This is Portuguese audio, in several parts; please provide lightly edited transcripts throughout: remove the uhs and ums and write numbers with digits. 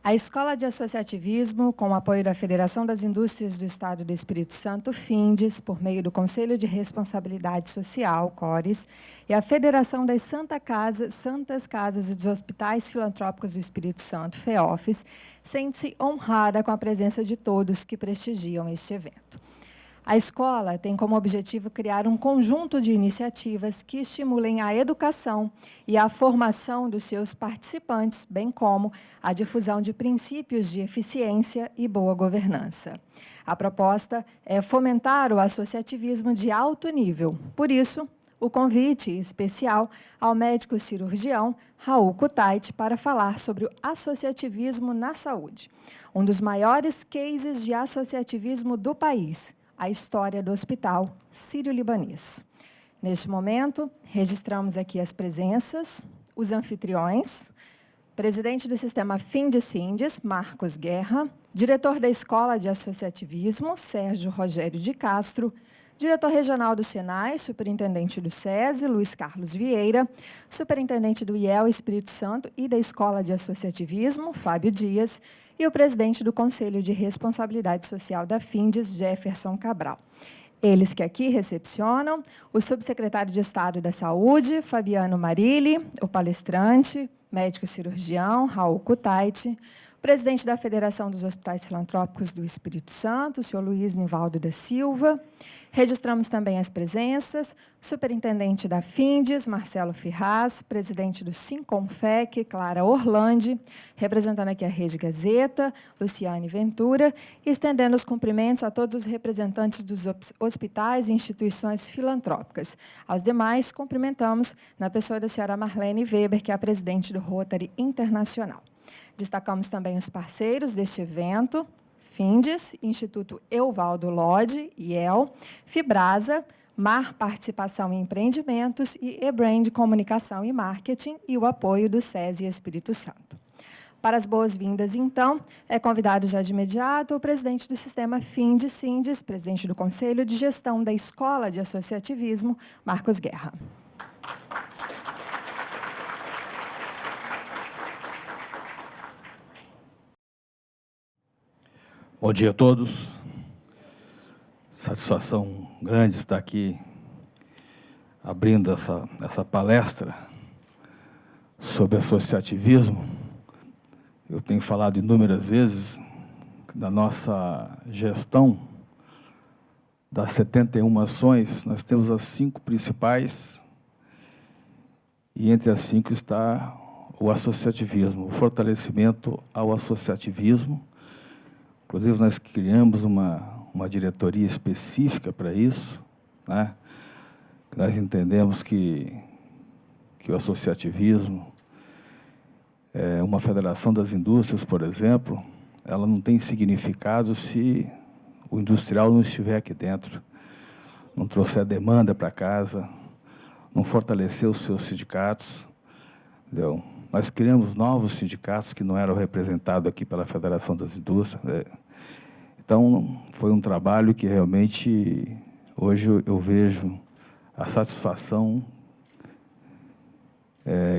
A Escola de Associativismo, com o apoio da Federação das Indústrias do Estado do Espírito Santo, FINDES, por meio do Conselho de Responsabilidade Social, CORES, e a Federação das Santas Casas e dos Hospitais Filantrópicos do Espírito Santo, FEOFES, sente-se honrada com a presença de todos que prestigiam este evento. A escola tem como objetivo criar um conjunto de iniciativas que estimulem a educação e a formação dos seus participantes, bem como a difusão de princípios de eficiência e boa governança. A proposta é fomentar o associativismo de alto nível. Por isso, o convite especial ao médico cirurgião Raul Kutait para falar sobre o associativismo na saúde, um dos maiores cases de associativismo do país, a história do Hospital Sírio-Libanês. Neste momento, registramos aqui as presenças, os anfitriões, presidente do Sistema FINDES, Marcos Guerra, diretor da Escola de Associativismo, Sérgio Rogério de Castro, diretor regional do SENAI, superintendente do SESI, Luiz Carlos Vieira, superintendente do IEL Espírito Santo e da Escola de Associativismo, Fábio Dias, e o presidente do Conselho de Responsabilidade Social da FINDES, Jefferson Cabral. Eles que aqui recepcionam o subsecretário de Estado da Saúde, Fabiano Marilli, o palestrante, médico cirurgião, Raul Kutait, presidente da Federação dos Hospitais Filantrópicos do Espírito Santo, o senhor Luiz Nivaldo da Silva. Registramos também as presenças, superintendente da FINDES, Marcelo Ferraz, presidente do Sinconfec, Clara Orlandi, representando aqui a Rede Gazeta, Luciane Ventura, e estendendo os cumprimentos a todos os representantes dos hospitais e instituições filantrópicas. Aos demais, cumprimentamos na pessoa da senhora Marlene Weber, que é a presidente do Rotary Internacional. Destacamos também os parceiros deste evento, FINDES, Instituto Evaldo Lodge, IEL, Fibrasa, Mar Participação em Empreendimentos e eBrand Comunicação e Marketing e o apoio do SESI Espírito Santo. Para as boas-vindas, então, é convidado já de imediato o presidente do Sistema FINDES, presidente do Conselho de Gestão da Escola de Associativismo, Marcos Guerra. Bom dia a todos. Satisfação grande estar aqui abrindo essa palestra sobre associativismo. Eu tenho falado inúmeras vezes da nossa gestão das 71 ações, nós temos as 5 principais, e entre as 5 está o associativismo, o fortalecimento ao associativismo. Inclusive, nós criamos uma diretoria específica para isso, né? Nós entendemos que o associativismo, uma federação das indústrias, por exemplo, ela não tem significado se o industrial não estiver aqui dentro, não trouxer demanda para casa, não fortalecer os seus sindicatos, entendeu? Nós criamos novos sindicatos que não eram representados aqui pela Federação das Indústrias. Então, foi um trabalho que realmente, hoje eu vejo a satisfação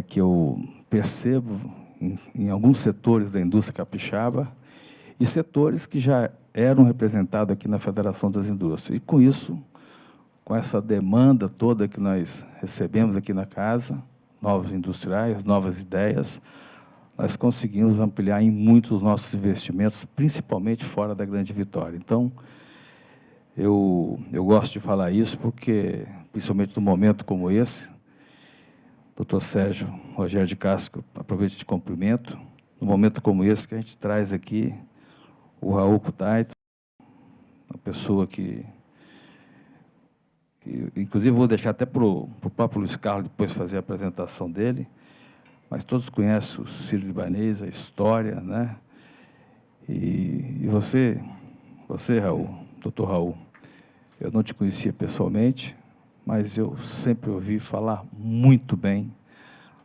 que eu percebo em alguns setores da indústria capixaba e setores que já eram representados aqui na Federação das Indústrias. E, com isso, com essa demanda toda que nós recebemos aqui na casa, novos industriais, novas ideias, nós conseguimos ampliar em muito os nossos investimentos, principalmente fora da Grande Vitória. Então, eu gosto de falar isso porque, principalmente num momento como esse, doutor Sérgio Rogério de Castro, aproveito de cumprimento, num momento como esse que a gente traz aqui o Raul Kutait, uma pessoa que inclusive, vou deixar até para o próprio Luiz Carlos depois fazer a apresentação dele, mas todos conhecem o Sírio-Libanês, a história, né? E você, Raul, doutor Raul, eu não te conhecia pessoalmente, mas eu sempre ouvi falar muito bem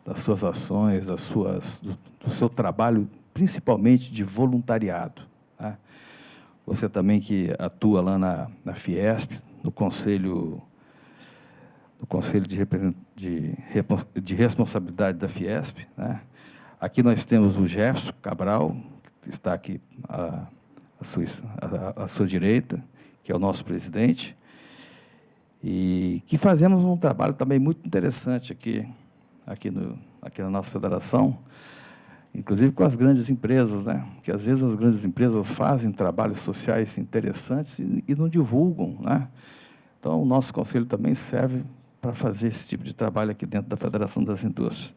das suas ações, do seu trabalho, principalmente de voluntariado, né? Você também que atua lá na Fiesp, no Conselho de Responsabilidade da Fiesp, né? Aqui nós temos o Jefferson Cabral, que que está aqui à sua direita, que é o nosso presidente, e que fazemos um trabalho também muito interessante aqui na nossa federação, inclusive com as grandes empresas, né? Que às vezes as grandes empresas fazem trabalhos sociais interessantes e não divulgam, né? Então, o nosso conselho também serve para fazer esse tipo de trabalho aqui dentro da Federação das Indústrias.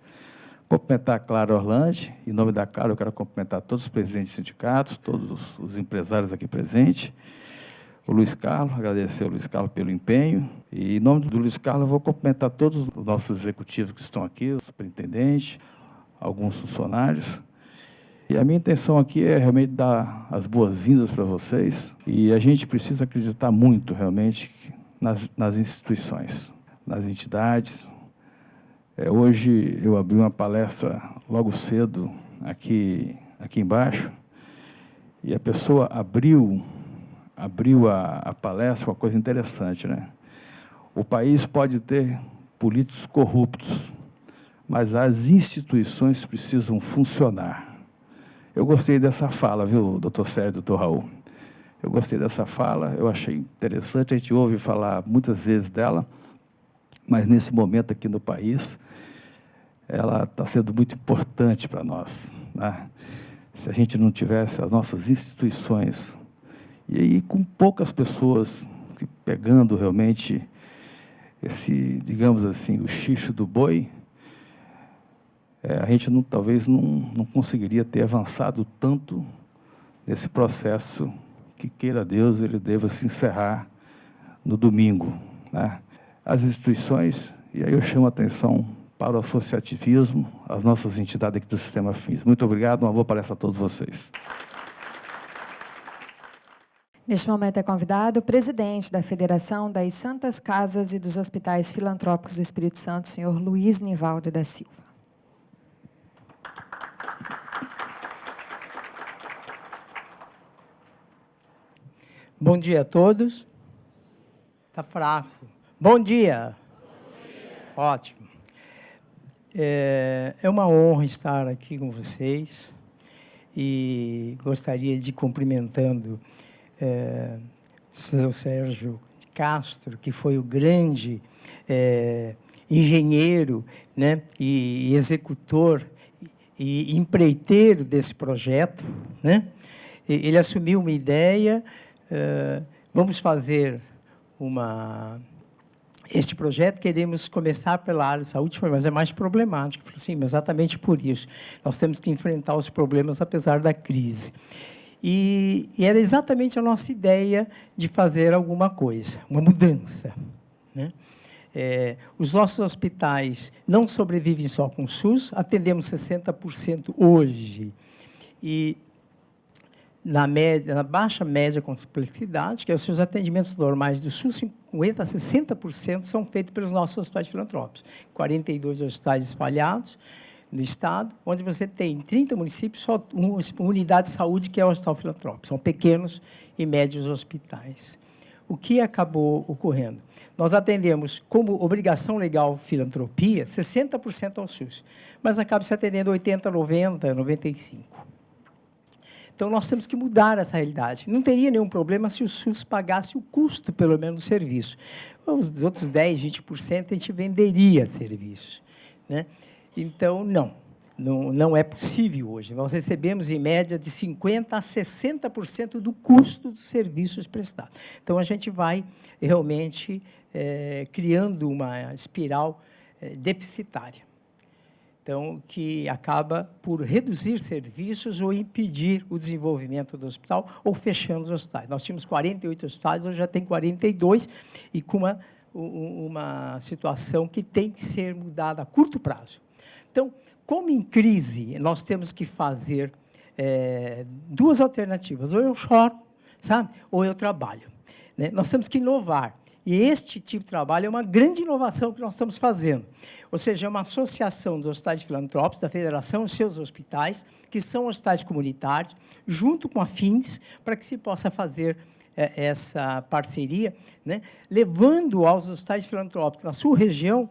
Cumprimentar a Clara Orlandi, em nome da Clara, eu quero cumprimentar todos os presidentes de sindicatos, todos os empresários aqui presentes, o Luiz Carlos, agradecer ao Luiz Carlos pelo empenho, e em nome do Luiz Carlos eu vou cumprimentar todos os nossos executivos que estão aqui, o superintendente, alguns funcionários, e a minha intenção aqui é realmente dar as boas-vindas para vocês, e a gente precisa acreditar muito, realmente, nas instituições, nas entidades. Hoje eu abri uma palestra logo cedo aqui embaixo, e a pessoa abriu a palestra, uma coisa interessante, né? O país pode ter políticos corruptos, mas as instituições precisam funcionar. Eu gostei dessa fala, viu, doutor Sérgio, doutor Raul? Eu gostei dessa fala, eu achei interessante, a gente ouve falar muitas vezes dela, mas nesse momento aqui no país, ela está sendo muito importante para nós, né? Se a gente não tivesse as nossas instituições, e aí com poucas pessoas pegando realmente esse, digamos assim, o chifre do boi, a gente talvez não conseguiria ter avançado tanto nesse processo que, queira Deus, ele deva se encerrar no domingo, né? As instituições, e aí eu chamo a atenção para o associativismo, as nossas entidades aqui do Sistema FINS. Muito obrigado, uma boa palestra a todos vocês. Neste momento é convidado o presidente da Federação das Santas Casas e dos Hospitais Filantrópicos do Espírito Santo, senhor Luiz Nivaldo da Silva. Bom dia a todos. Está fraco. Bom dia. Ótimo. É uma honra estar aqui com vocês e gostaria de cumprimentando o seu Sérgio Castro, que foi o grande engenheiro, né, e executor e empreiteiro desse projeto, né? Ele assumiu uma ideia, vamos fazer este projeto, queremos começar pela área de saúde, mas é mais problemático. Falei assim, exatamente por isso. Nós temos que enfrentar os problemas, apesar da crise. E era exatamente a nossa ideia de fazer alguma coisa, uma mudança, né? Os nossos hospitais não sobrevivem só com o SUS, atendemos 60% hoje. E na baixa média complexidade, que é os seus atendimentos normais do SUS, 50% a 60% são feitos pelos nossos hospitais filantrópicos. 42 hospitais espalhados no estado, onde você tem, em 30 municípios, só uma unidade de saúde, que é o hospital filantrópico. São pequenos e médios hospitais. O que acabou ocorrendo? Nós atendemos, como obrigação legal filantropia, 60% ao SUS, mas acaba se atendendo 80%, 90%, 95%. Então, nós temos que mudar essa realidade. Não teria nenhum problema se o SUS pagasse o custo, pelo menos, do serviço. Os outros 10%, 20% a gente venderia serviço, né? Então, não é possível hoje. Nós recebemos, em média, de 50% a 60% do custo dos serviços prestados. Então, a gente vai realmente criando uma espiral deficitária. Então, que acaba por reduzir serviços ou impedir o desenvolvimento do hospital ou fechando os hospitais. Nós tínhamos 48 hospitais, hoje já tem 42, e com uma situação que tem que ser mudada a curto prazo. Então, como em crise, nós temos que fazer duas alternativas. Ou eu choro, sabe? Ou eu trabalho, né? Nós temos que inovar. E este tipo de trabalho é uma grande inovação que nós estamos fazendo. Ou seja, é uma associação dos hospitais filantrópicos, da Federação e seus hospitais, que são hospitais comunitários, junto com a FINDES, para que se possa fazer essa parceria, né, levando aos hospitais filantrópicos, na sua região,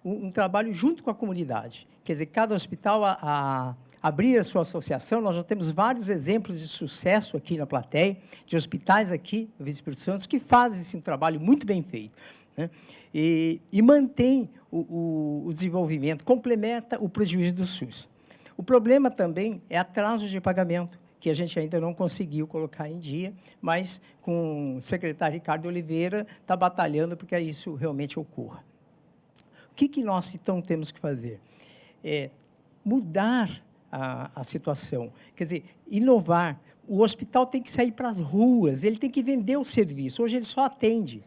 um trabalho junto com a comunidade. Quer dizer, cada hospital, a abrir a sua associação. Nós já temos vários exemplos de sucesso aqui na plateia, de hospitais aqui no Espírito Santo, que fazem esse trabalho muito bem feito, né? E mantém o desenvolvimento, complementa o prejuízo do SUS. O problema também é atraso de pagamento, que a gente ainda não conseguiu colocar em dia, mas com o secretário Ricardo Oliveira está batalhando para que isso realmente ocorra. O que nós, então, temos que fazer? Mudar a situação, quer dizer, inovar. O hospital tem que sair para as ruas, ele tem que vender o serviço. Hoje ele só atende,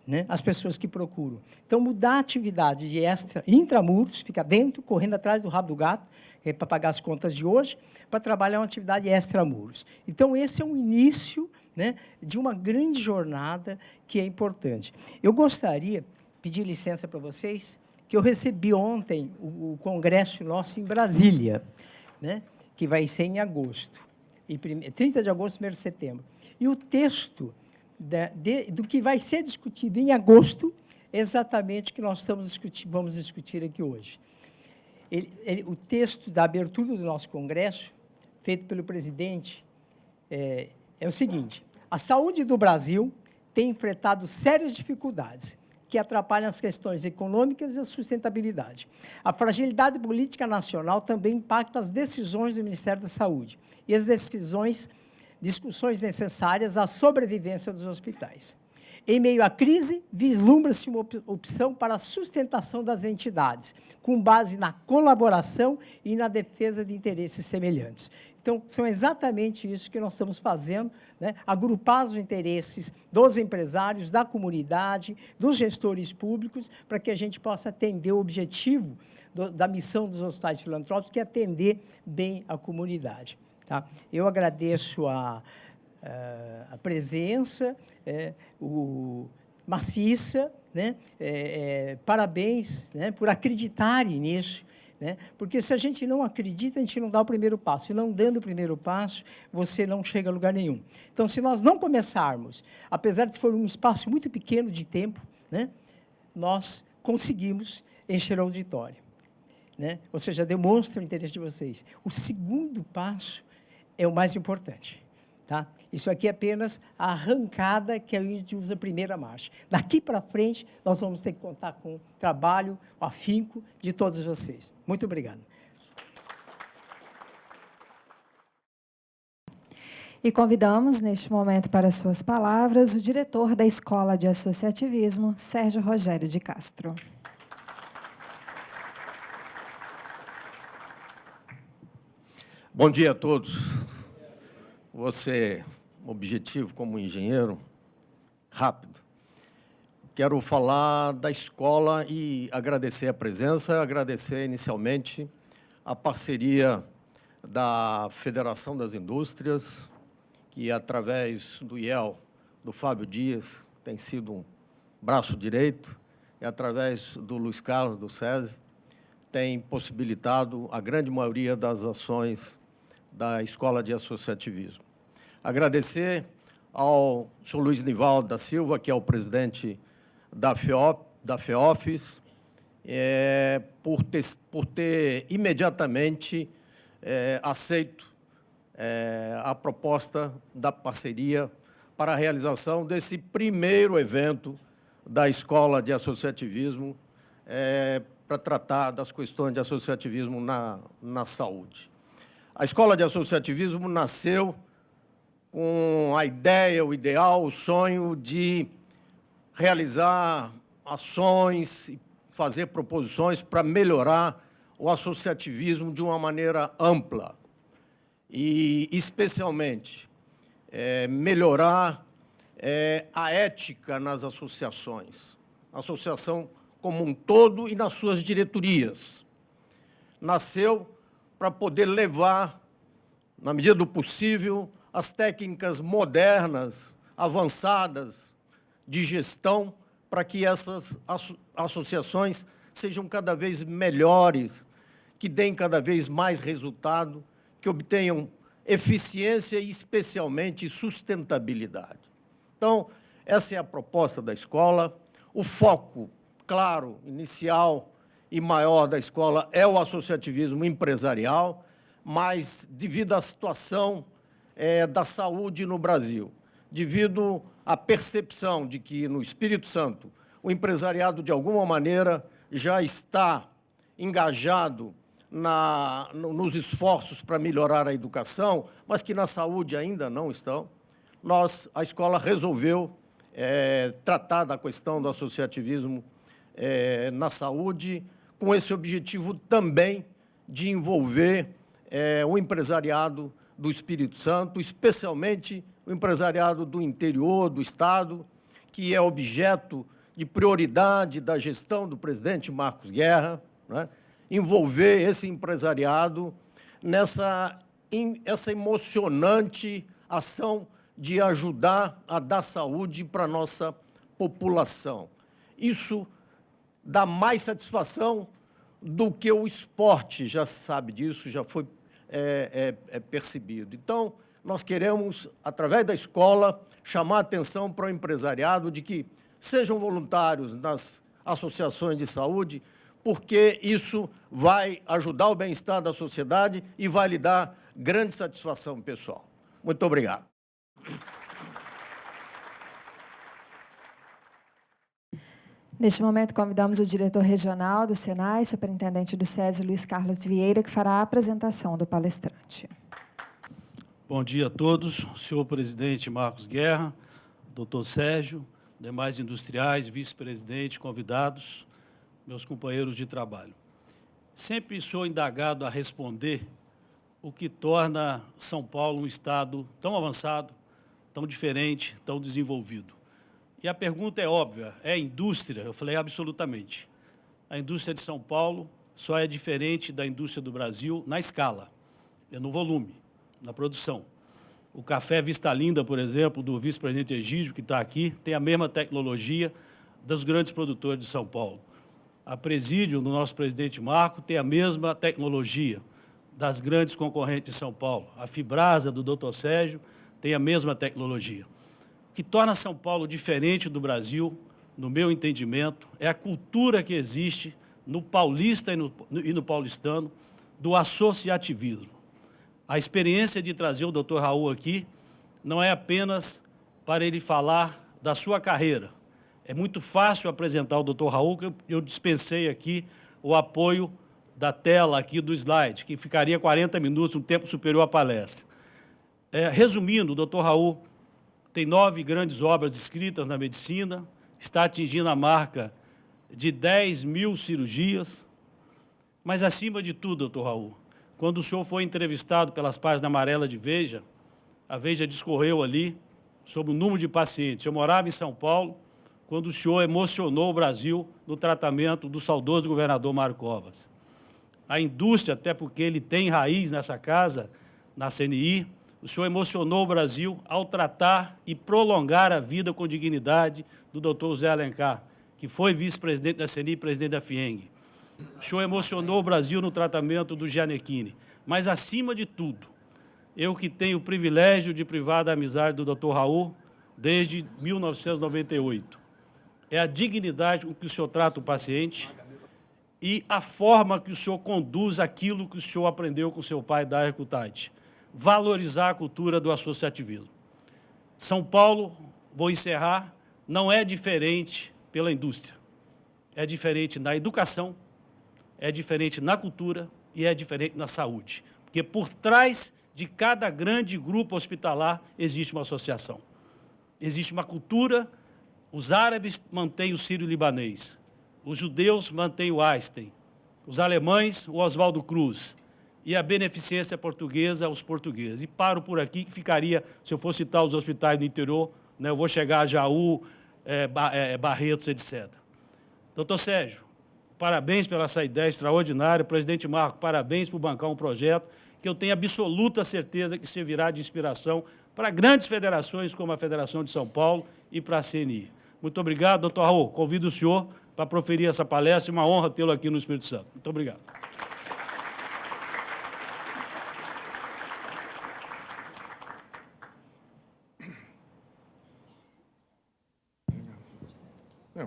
né, as pessoas que procuram. Então, mudar a atividade de intramuros, ficar dentro, correndo atrás do rabo do gato, para pagar as contas de hoje, para trabalhar uma atividade extramuros. Então, esse é um início, né, de uma grande jornada que é importante. Eu gostaria de pedir licença para vocês, que eu recebi ontem o congresso nosso em Brasília, né, que vai ser em agosto, 30 de agosto, 1º de setembro. E o texto do que vai ser discutido em agosto é exatamente o que nós vamos discutir aqui hoje. O texto da abertura do nosso congresso, feito pelo presidente, é o seguinte: a saúde do Brasil tem enfrentado sérias dificuldades que atrapalham as questões econômicas e a sustentabilidade. A fragilidade política nacional também impacta as decisões do Ministério da Saúde e as discussões necessárias à sobrevivência dos hospitais. Em meio à crise, vislumbra-se uma opção para a sustentação das entidades, com base na colaboração e na defesa de interesses semelhantes. Então, são exatamente isso que nós estamos fazendo, né? Agrupar os interesses dos empresários, da comunidade, dos gestores públicos, para que a gente possa atender o objetivo da missão dos hospitais filantrópicos, que é atender bem a comunidade. Tá? Eu agradeço a presença, o maciça, né? Parabéns, né, por acreditarem nisso, né? Porque se a gente não acredita, a gente não dá o primeiro passo. E não dando o primeiro passo, você não chega a lugar nenhum. Então, se nós não começarmos, apesar de for um espaço muito pequeno de tempo, né, nós conseguimos encher o auditório, né? Ou seja, demonstra o interesse de vocês. O segundo passo é o mais importante. Tá? Isso aqui é apenas a arrancada que a gente usa a primeira marcha. Daqui para frente, nós vamos ter que contar com o trabalho, o afinco de todos vocês. Muito obrigado. E convidamos, neste momento, para suas palavras, o diretor da Escola de Associativismo, Sérgio Rogério de Castro. Bom dia a todos. Vou ser objetivo como engenheiro, rápido. Quero falar da escola e agradecer a presença, agradecer inicialmente a parceria da Federação das Indústrias, que através do IEL, do Fábio Dias, tem sido um braço direito, e através do Luiz Carlos, do SESI, tem possibilitado a grande maioria das ações da Escola de Associativismo. Agradecer ao senhor Luiz Nivaldo da Silva, que é o presidente da FEOFIS, por ter imediatamente aceito a proposta da parceria para a realização desse primeiro evento da Escola de Associativismo para tratar das questões de associativismo na saúde. A Escola de Associativismo nasceu com a ideia, o ideal, o sonho de realizar ações, fazer proposições para melhorar o associativismo de uma maneira ampla e, especialmente, melhorar a ética nas associações, a associação como um todo e nas suas diretorias. Nasceu para poder levar, na medida do possível, as técnicas modernas, avançadas de gestão, para que essas associações sejam cada vez melhores, que deem cada vez mais resultado, que obtenham eficiência e, especialmente, sustentabilidade. Então, essa é a proposta da escola. O foco, claro, inicial e maior da escola é o associativismo empresarial, mas devido à situação da saúde no Brasil, devido à percepção de que, no Espírito Santo, o empresariado, de alguma maneira, já está engajado nos esforços para melhorar a educação, mas que na saúde ainda não estão, a escola resolveu tratar da questão do associativismo na saúde, com esse objetivo também de envolver o empresariado do Espírito Santo, especialmente o empresariado do interior do Estado, que é objeto de prioridade da gestão do presidente Marcos Guerra, né? Envolver esse empresariado essa emocionante ação de ajudar a dar saúde para a nossa população. Isso dá mais satisfação do que o esporte, já se sabe disso, já foi percebido. Então, nós queremos, através da escola, chamar a atenção para o empresariado de que sejam voluntários nas associações de saúde, porque isso vai ajudar o bem-estar da sociedade e vai lhe dar grande satisfação pessoal. Muito obrigado. Neste momento, convidamos o diretor regional do Senai, superintendente do SESI, Luiz Carlos Vieira, que fará a apresentação do palestrante. Bom dia a todos, senhor presidente Marcos Guerra, doutor Sérgio, demais industriais, vice-presidente, convidados, meus companheiros de trabalho. Sempre sou indagado a responder o que torna São Paulo um estado tão avançado, tão diferente, tão desenvolvido. E a pergunta é óbvia, é a indústria? Eu falei absolutamente. A indústria de São Paulo só é diferente da indústria do Brasil na escala, no volume, na produção. O café Vista Linda, por exemplo, do vice-presidente Egídio, que está aqui, tem a mesma tecnologia dos grandes produtores de São Paulo. A Presídio, do nosso presidente Marco, tem a mesma tecnologia das grandes concorrentes de São Paulo. A Fibrasa, do doutor Sérgio, tem a mesma tecnologia. O que torna São Paulo diferente do Brasil, no meu entendimento, é a cultura que existe no paulista e no paulistano do associativismo. A experiência de trazer o doutor Raul aqui não é apenas para ele falar da sua carreira. É muito fácil apresentar o doutor Raul, que eu dispensei aqui o apoio da tela aqui do slide, que ficaria 40 minutos, um tempo superior à palestra. Resumindo, o doutor Raul tem 9 grandes obras escritas na medicina, está atingindo a marca de 10 mil cirurgias, mas, acima de tudo, doutor Raul, quando o senhor foi entrevistado pelas páginas amarelas de Veja, a Veja discorreu ali sobre o número de pacientes. Eu morava em São Paulo, quando o senhor emocionou o Brasil no tratamento do saudoso governador Mário Covas. A indústria, até porque ele tem raiz nessa casa, na CNI, o senhor emocionou o Brasil ao tratar e prolongar a vida com dignidade do doutor José Alencar, que foi vice-presidente da CNI e presidente da FIENG. O senhor emocionou o Brasil no tratamento do Gianecchini. Mas, acima de tudo, eu que tenho o privilégio de privar da amizade do doutor Raul desde 1998, é a dignidade com que o senhor trata o paciente e a forma que o senhor conduz aquilo que o senhor aprendeu com seu pai, Dario Cutati. Valorizar a cultura do associativismo. São Paulo, vou encerrar, não é diferente pela indústria. É diferente na educação, é diferente na cultura e é diferente na saúde. Porque por trás de cada grande grupo hospitalar existe uma associação. Existe uma cultura. Os árabes mantêm o sírio-libanês, os judeus mantêm o Einstein, os alemães o Oswaldo Cruz, e a beneficência portuguesa os portugueses. E paro por aqui, que ficaria, se eu for citar os hospitais do interior, né, eu vou chegar a Jaú, Barretos, etc. Doutor Sérgio, parabéns pela essa ideia extraordinária. Presidente Marco, parabéns por bancar um projeto que eu tenho absoluta certeza que servirá de inspiração para grandes federações como a Federação de São Paulo e para a CNI. Muito obrigado, doutor Raul. Convido o senhor para proferir essa palestra. Uma honra tê-lo aqui no Espírito Santo. Muito obrigado.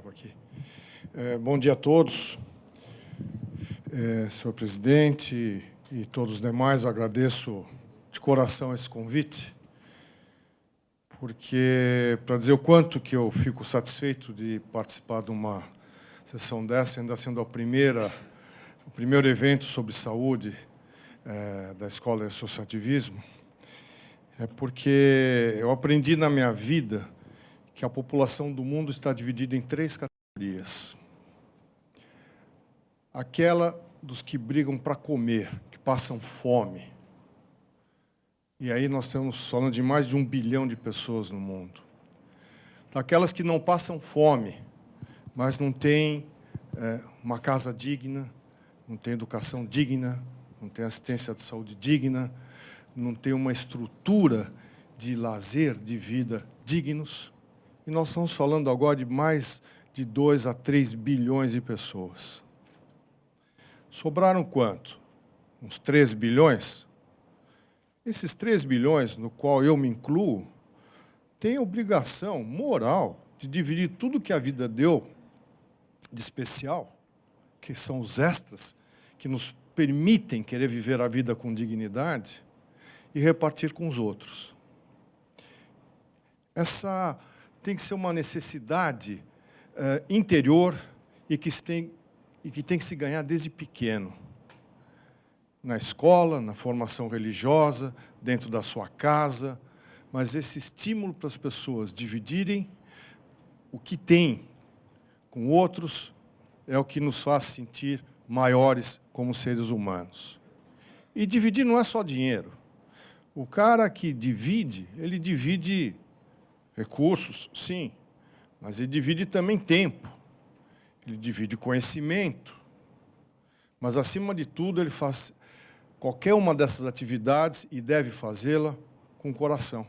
Aqui. Bom dia a todos. Senhor presidente, e todos os demais, eu agradeço de coração esse convite, porque, para dizer o quanto que eu fico satisfeito de participar de uma sessão dessa, ainda sendo o primeiro evento sobre saúde da Escola de Associativismo, é porque eu aprendi na minha vida que a população do mundo está dividida em 3 categorias. Aquela dos que brigam para comer, que passam fome. E aí nós estamos falando de mais de 1 bilhão de pessoas no mundo. Daquelas que não passam fome, mas não têm uma casa digna, não têm educação digna, não têm assistência de saúde digna, não têm uma estrutura de lazer, de vida dignos. E nós estamos falando agora de mais de 2 a 3 bilhões de pessoas. Sobraram quanto? Uns 3 bilhões? Esses 3 bilhões, no qual eu me incluo, têm a obrigação moral de dividir tudo que a vida deu de especial, que são os extras, que nos permitem querer viver a vida com dignidade, e repartir com os outros. Essa tem que ser uma necessidade interior e que tem que se ganhar desde pequeno. Na escola, na formação religiosa, dentro da sua casa, mas esse estímulo para as pessoas dividirem o que têm com outros é o que nos faz sentir maiores como seres humanos. E dividir não é só dinheiro. O cara que divide, ele divide recursos, sim, mas ele divide também tempo, ele divide conhecimento, mas, acima de tudo, ele faz qualquer uma dessas atividades e deve fazê-la com coração,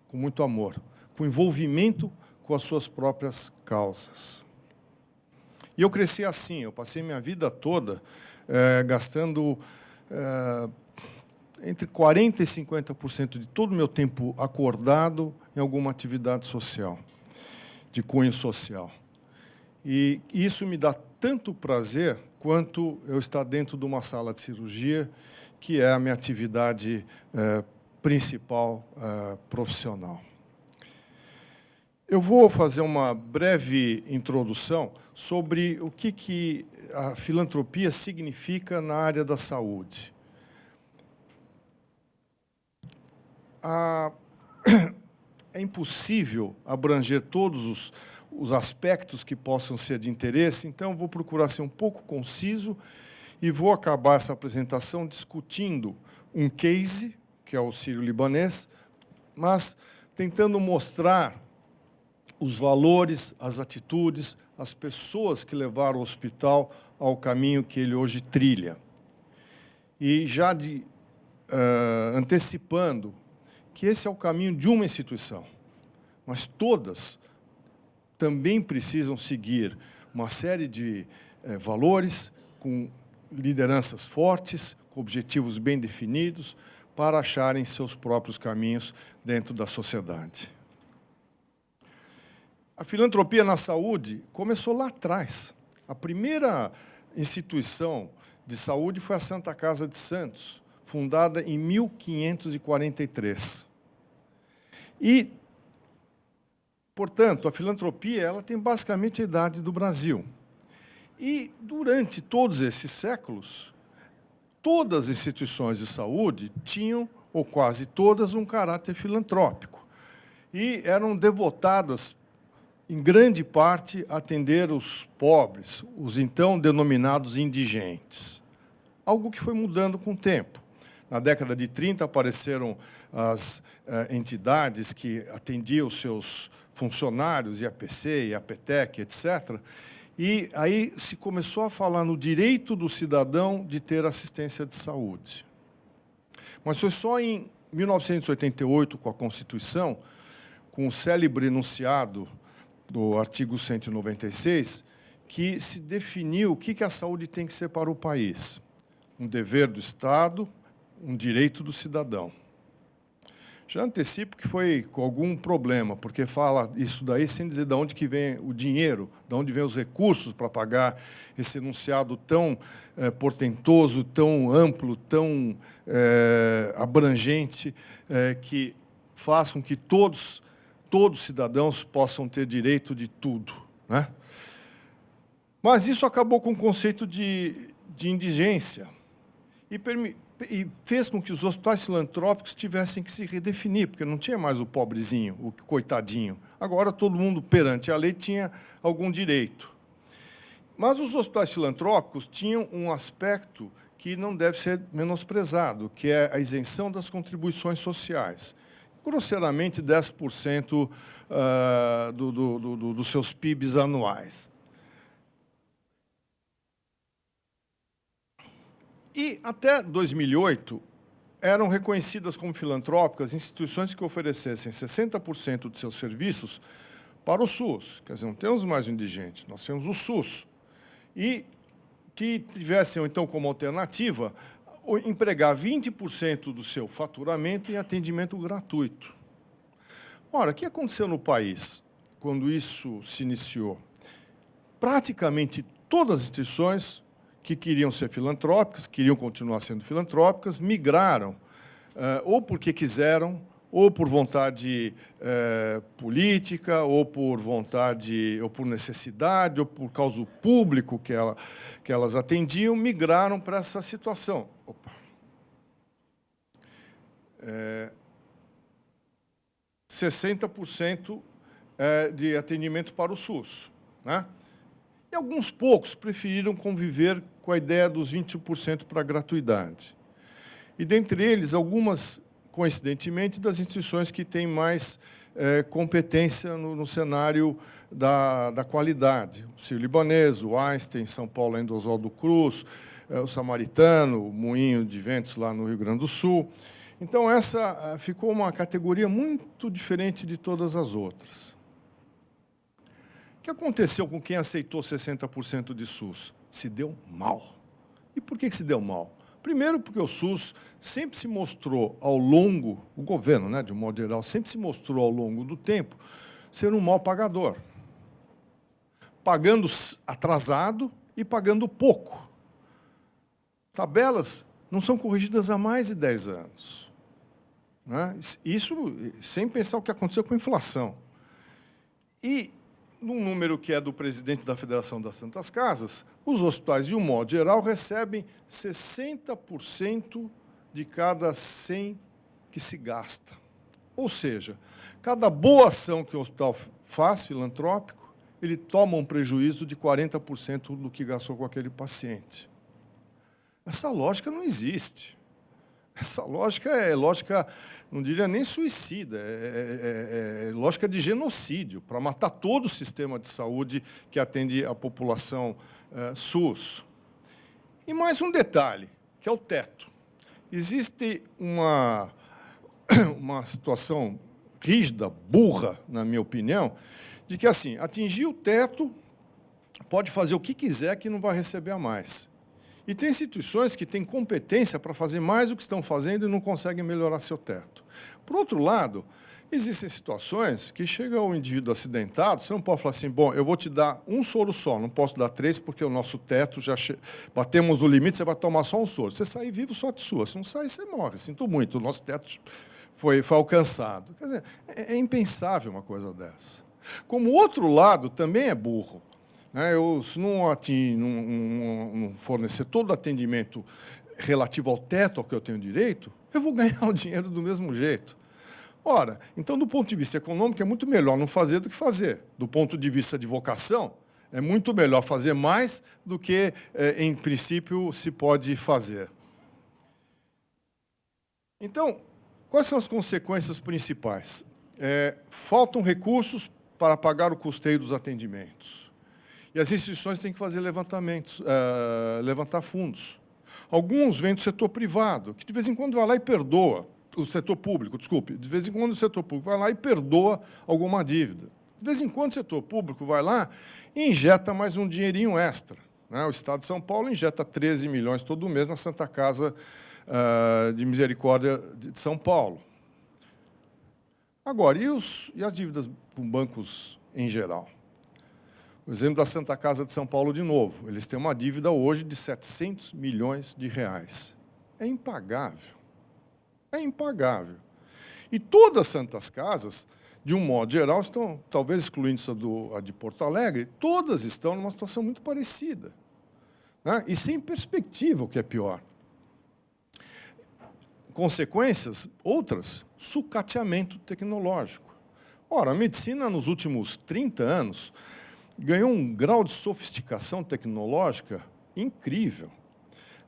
com muito amor, com envolvimento com as suas próprias causas. E eu cresci assim, eu passei minha vida toda gastando entre 40% e 50% de todo o meu tempo acordado em alguma atividade social, de cunho social. E isso me dá tanto prazer quanto eu estar dentro de uma sala de cirurgia, que é a minha atividade principal profissional. Eu vou fazer uma breve introdução sobre o que a filantropia significa na área da saúde. É impossível abranger todos os aspectos que possam ser de interesse, então eu vou procurar ser um pouco conciso e vou acabar essa apresentação discutindo um case, que é o sírio-libanês, mas tentando mostrar os valores, as atitudes, as pessoas que levaram o hospital ao caminho que ele hoje trilha. E já antecipando que esse é o caminho de uma instituição, mas todas também precisam seguir uma série de valores, com lideranças fortes, com objetivos bem definidos, para acharem seus próprios caminhos dentro da sociedade. A filantropia na saúde começou lá atrás. A primeira instituição de saúde foi a Santa Casa de Santos, fundada em 1543. E, portanto, a filantropia ela tem basicamente a idade do Brasil. E, durante todos esses séculos, todas as instituições de saúde tinham, ou quase todas, um caráter filantrópico. E eram devotadas, em grande parte, a atender os pobres, os então denominados indigentes. Algo que foi mudando com o tempo. Na década de 30, apareceram as entidades que atendiam os seus funcionários, IAPC, IAPTEC, etc., e aí se começou a falar no direito do cidadão de ter assistência de saúde. Mas foi só em 1988, com a Constituição, com o célebre enunciado do artigo 196, que se definiu o que a saúde tem que ser para o país. Um dever do Estado, um direito do cidadão. Já antecipo que foi com algum problema, porque fala isso daí sem dizer de onde que vem o dinheiro, de onde vem os recursos para pagar esse enunciado tão portentoso, tão amplo, tão abrangente, que faz com que todos cidadãos possam ter direito de tudo, né? Mas isso acabou com o conceito de indigência e fez com que os hospitais filantrópicos tivessem que se redefinir, porque não tinha mais o pobrezinho, o coitadinho. Agora, todo mundo, perante a lei, tinha algum direito. Mas os hospitais filantrópicos tinham um aspecto que não deve ser menosprezado, que é a isenção das contribuições sociais. Grosseiramente, 10% dos seus PIBs anuais. E, até 2008, eram reconhecidas como filantrópicas instituições que oferecessem 60% de seus serviços para o SUS. Quer dizer, não temos mais o indigente, nós temos o SUS. E que tivessem, então, como alternativa, empregar 20% do seu faturamento em atendimento gratuito. Ora, o que aconteceu no país quando isso se iniciou? Praticamente todas as instituições que queriam ser filantrópicas, queriam continuar sendo filantrópicas, migraram, ou porque quiseram, ou por vontade política, ou por vontade, ou por necessidade, ou por causa do público que elas atendiam, migraram para essa situação. Opa. 60% de atendimento para o SUS, né? E alguns poucos preferiram conviver com a ideia dos 20% para a gratuidade. E, dentre eles, algumas, coincidentemente, das instituições que têm mais competência no cenário da qualidade. O Sírio-Libanês, o Einstein, São Paulo, ainda Oswaldo Cruz, o Samaritano, o Moinho de Ventos, lá no Rio Grande do Sul. Então, essa ficou uma categoria muito diferente de todas as outras. O que aconteceu com quem aceitou 60% de SUS? Se deu mal. E por que se deu mal? Primeiro, porque o SUS sempre se mostrou ao longo, o governo, né, de um modo geral, sempre se mostrou ao longo do tempo ser um mau pagador. Pagando atrasado e pagando pouco. Tabelas não são corrigidas há mais de 10 anos. Né? Isso sem pensar o que aconteceu com a inflação. E, num número que é do presidente da Federação das Santas Casas, os hospitais, de um modo geral, recebem 60% de cada 100 que se gasta. Ou seja, cada boa ação que o hospital faz, filantrópico, ele toma um prejuízo de 40% do que gastou com aquele paciente. Essa lógica não existe. Essa lógica é lógica, não diria nem suicida, é lógica de genocídio, para matar todo o sistema de saúde que atende a população SUS. E mais um detalhe, que é o teto. Existe uma situação rígida, burra, na minha opinião, de que, assim, atingir o teto, pode fazer o que quiser que não vai receber a mais. E tem instituições que têm competência para fazer mais do que estão fazendo e não conseguem melhorar seu teto. Por outro lado, existem situações que chega o indivíduo acidentado, você não pode falar assim, bom, eu vou te dar um soro só, não posso dar 3 porque o nosso teto já batemos o limite, você vai tomar só um soro. Você sair vivo, sorte sua. Se não sair, você morre. Sinto muito, o nosso teto foi alcançado. Quer dizer, é impensável uma coisa dessa. Como o outro lado também é burro. Eu, se não fornecer todo o atendimento relativo ao teto ao que eu tenho direito, eu vou ganhar o dinheiro do mesmo jeito. Ora, então, do ponto de vista econômico, é muito melhor não fazer do que fazer. Do ponto de vista de vocação, é muito melhor fazer mais do que, em princípio, se pode fazer. Então, quais são as consequências principais? Faltam recursos para pagar o custeio dos atendimentos. E as instituições têm que fazer levantamentos, levantar fundos. Alguns vêm do setor privado, que de vez em quando vai lá e perdoa, o setor público, desculpe, de vez em quando o setor público vai lá e perdoa alguma dívida. De vez em quando o setor público vai lá e injeta mais um dinheirinho extra. O Estado de São Paulo injeta 13 milhões todo mês na Santa Casa de Misericórdia de São Paulo. Agora, e as dívidas com bancos em geral? O exemplo da Santa Casa de São Paulo, de novo. Eles têm uma dívida hoje de 700 milhões de reais. É impagável. É impagável. E todas as Santas Casas, de um modo geral, estão, talvez excluindo a de Porto Alegre, todas estão numa situação muito parecida, né? E sem perspectiva, o que é pior. Consequências, outras, sucateamento tecnológico. Ora, a medicina, nos últimos 30 anos, ganhou um grau de sofisticação tecnológica incrível.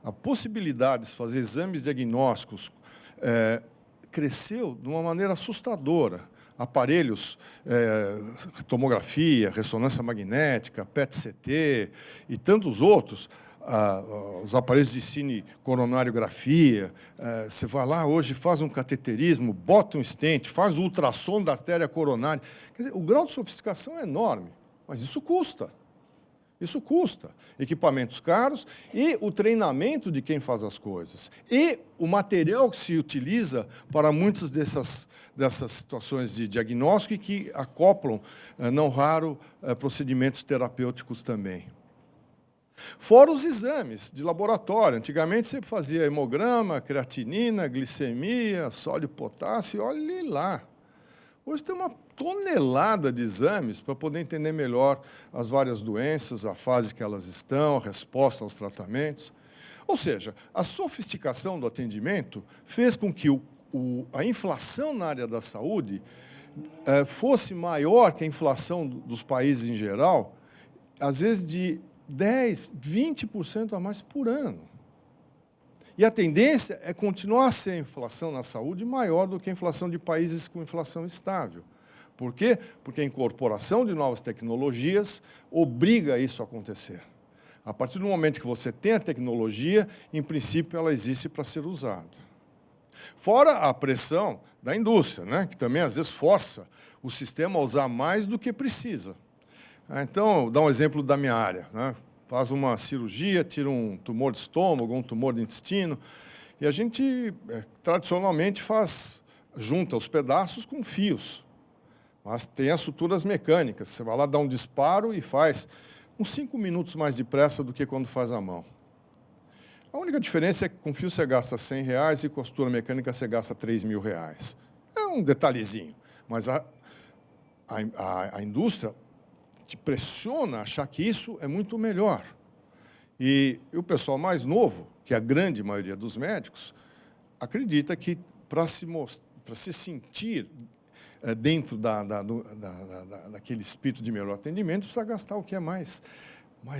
A possibilidade de fazer exames diagnósticos cresceu de uma maneira assustadora. Aparelhos, tomografia, ressonância magnética, PET-CT e tantos outros, os aparelhos de cinecoronariografia, você vai lá hoje, faz um cateterismo, bota um stent, faz o ultrassom da artéria coronária. Quer dizer, o grau de sofisticação é enorme, mas isso custa. Isso custa. Equipamentos caros e o treinamento de quem faz as coisas. E o material que se utiliza para muitas dessas situações de diagnóstico e que acoplam, não raro, procedimentos terapêuticos também. Fora os exames de laboratório. Antigamente você fazia hemograma, creatinina, glicemia, sódio potássio, olhe lá. Hoje tem uma tonelada de exames para poder entender melhor as várias doenças, a fase que elas estão, a resposta aos tratamentos. Ou seja, a sofisticação do atendimento fez com que a inflação na área da saúde fosse maior que a inflação dos países em geral, às vezes de 10%, 20% a mais por ano. E a tendência é continuar a ser a inflação na saúde maior do que a inflação de países com inflação estável. Por quê? Porque a incorporação de novas tecnologias obriga isso a acontecer. A partir do momento que você tem a tecnologia, em princípio, ela existe para ser usada. Fora a pressão da indústria, né, que também, às vezes, força o sistema a usar mais do que precisa. Então, vou dar um exemplo da minha área, né? Faz uma cirurgia, tira um tumor de estômago, um tumor de intestino, e a gente, tradicionalmente, junta os pedaços com fios. Mas tem as suturas mecânicas. Você vai lá dar um disparo e faz uns 5 minutos mais depressa do que quando faz à mão. A única diferença é que com fio você gasta R$100 e com a sutura mecânica você gasta R$3.000. É um detalhezinho, mas a indústria te pressiona a achar que isso é muito melhor. E o pessoal mais novo, que é a grande maioria dos médicos, acredita que para se sentir dentro daquele espírito de melhor atendimento, precisa gastar o que é mais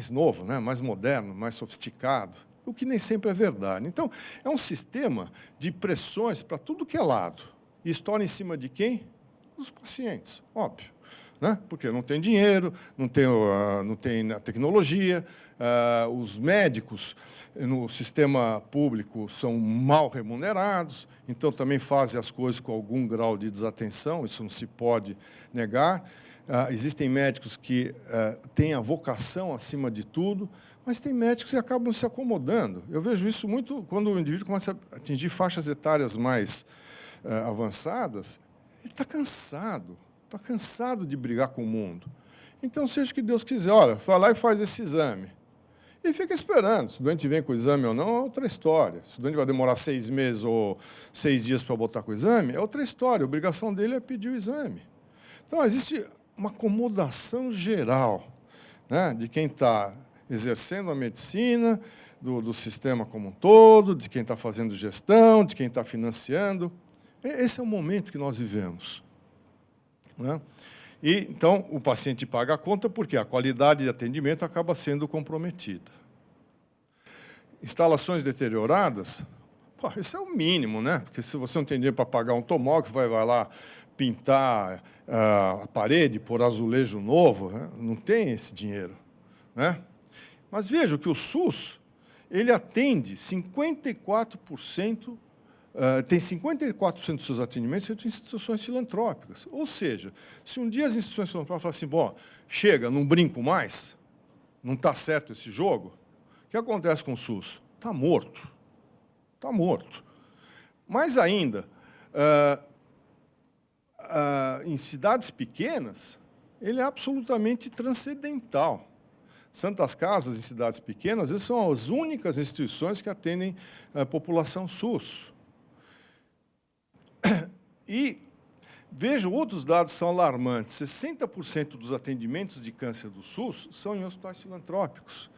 novo, né? Mais moderno, mais sofisticado, o que nem sempre é verdade. Então, é um sistema de pressões para tudo que é lado. E estoura em cima de quem? Dos pacientes, óbvio. Né? Porque não tem dinheiro, não tem a tecnologia, os médicos no sistema público são mal remunerados, então também fazem as coisas com algum grau de desatenção, isso não se pode negar. Existem médicos que têm a vocação acima de tudo, mas tem médicos que acabam se acomodando. Eu vejo isso muito quando o indivíduo começa a atingir faixas etárias mais avançadas, ele está cansado. Está cansado de brigar com o mundo. Então, seja o que Deus quiser, olha, vai lá e faz esse exame. E fica esperando. Se o doente vem com o exame ou não, é outra história. Se o doente vai demorar 6 meses ou 6 dias para voltar com o exame, é outra história. A obrigação dele é pedir o exame. Então, existe uma acomodação geral, né, de quem está exercendo a medicina, do sistema como um todo, de quem está fazendo gestão, de quem está financiando. Esse é o momento que nós vivemos. Né? E, então, o paciente paga a conta porque a qualidade de atendimento acaba sendo comprometida. Instalações deterioradas, isso é o mínimo, né? Porque se você não tem dinheiro para pagar um tomógrafo, vai lá pintar a parede, pôr azulejo novo, né? Não tem esse dinheiro. Né? Mas veja que o SUS ele atende 54%. Tem 54% dos seus atendimentos feitos em instituições filantrópicas. Ou seja, se um dia as instituições filantrópicas falam assim, bom, chega, não brinco mais, não está certo esse jogo, o que acontece com o SUS? Está morto. Está morto. Mais ainda, em cidades pequenas, ele é absolutamente transcendental. Santas Casas, em cidades pequenas, às vezes são as únicas instituições que atendem a população SUS. E, vejam, outros dados são alarmantes. 60% dos atendimentos de câncer do SUS são em hospitais filantrópicos.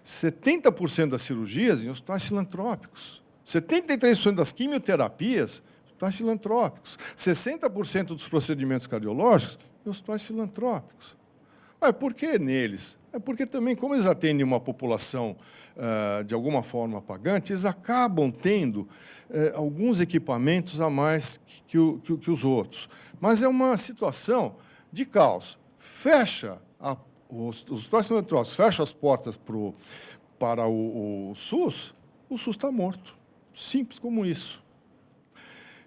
70% das cirurgias em hospitais filantrópicos. 73% das quimioterapias em hospitais filantrópicos. 60% dos procedimentos cardiológicos em hospitais filantrópicos. Por que neles? É porque também, como eles atendem uma população, de alguma forma, pagante, eles acabam tendo alguns equipamentos a mais que os outros. Mas é uma situação de caos. Fecha os hospitais filantrópicos, fecha as portas para o SUS está morto. Simples como isso.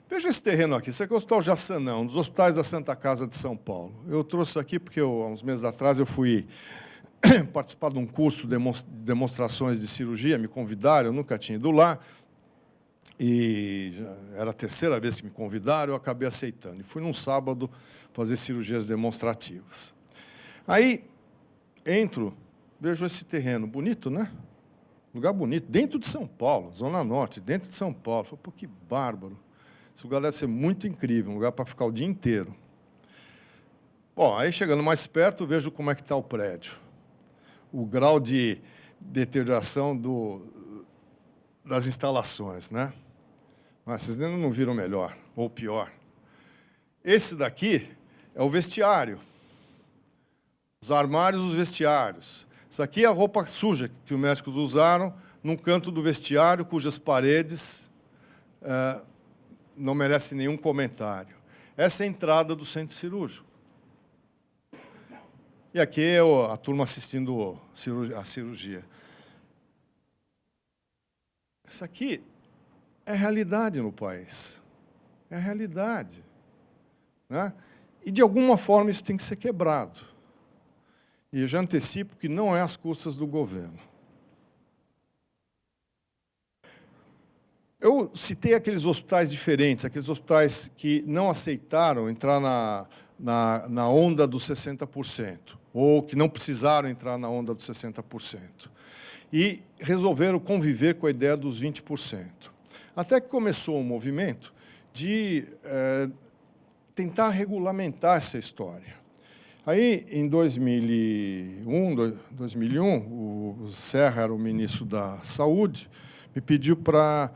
Veja esse terreno aqui. Esse aqui é o Hospital Jaçanã, um dos hospitais da Santa Casa de São Paulo. Eu trouxe aqui porque, há uns meses atrás, eu fui participar de um curso de demonstrações de cirurgia, me convidaram, eu nunca tinha ido lá, e era a terceira vez que me convidaram, eu acabei aceitando. E fui num sábado fazer cirurgias demonstrativas. Aí, entro, vejo esse terreno bonito, né? Lugar bonito, dentro de São Paulo, Zona Norte, dentro de São Paulo. Falei, pô, que bárbaro. Esse lugar deve ser muito incrível, um lugar para ficar o dia inteiro. Bom, aí chegando mais perto, vejo como é que está o prédio. O grau de deterioração das instalações, né? Mas vocês ainda não viram melhor, ou pior. Esse daqui é o vestiário. Os armários dos vestiários. Isso aqui é a roupa suja que os médicos usaram num canto do vestiário, cujas paredes não merecem nenhum comentário. Essa é a entrada do centro cirúrgico. E aqui é a turma assistindo a cirurgia. Isso aqui é realidade no país. É a realidade. Né? E, de alguma forma, isso tem que ser quebrado. E eu já antecipo que não é às custas do governo. Eu citei aqueles hospitais diferentes, aqueles hospitais que não aceitaram entrar na onda dos 60%, ou que não precisaram entrar na onda dos 60%, e resolveram conviver com a ideia dos 20%. Até que começou um movimento de tentar regulamentar essa história. Aí, em 2001, o Serra era o ministro da Saúde, me pediu para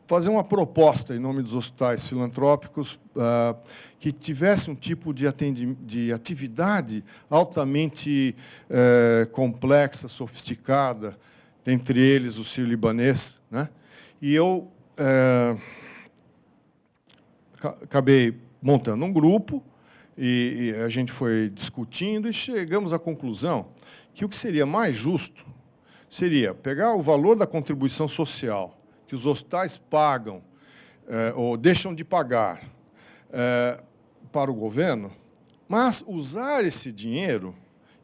fazer uma proposta em nome dos hospitais filantrópicos que tivesse um tipo de atividade altamente complexa, sofisticada, entre eles o sírio-libanês, né? E eu acabei montando um grupo, e a gente foi discutindo e chegamos à conclusão que o que seria mais justo seria pegar o valor da contribuição social que os hospitais pagam ou deixam de pagar para o governo, mas usar esse dinheiro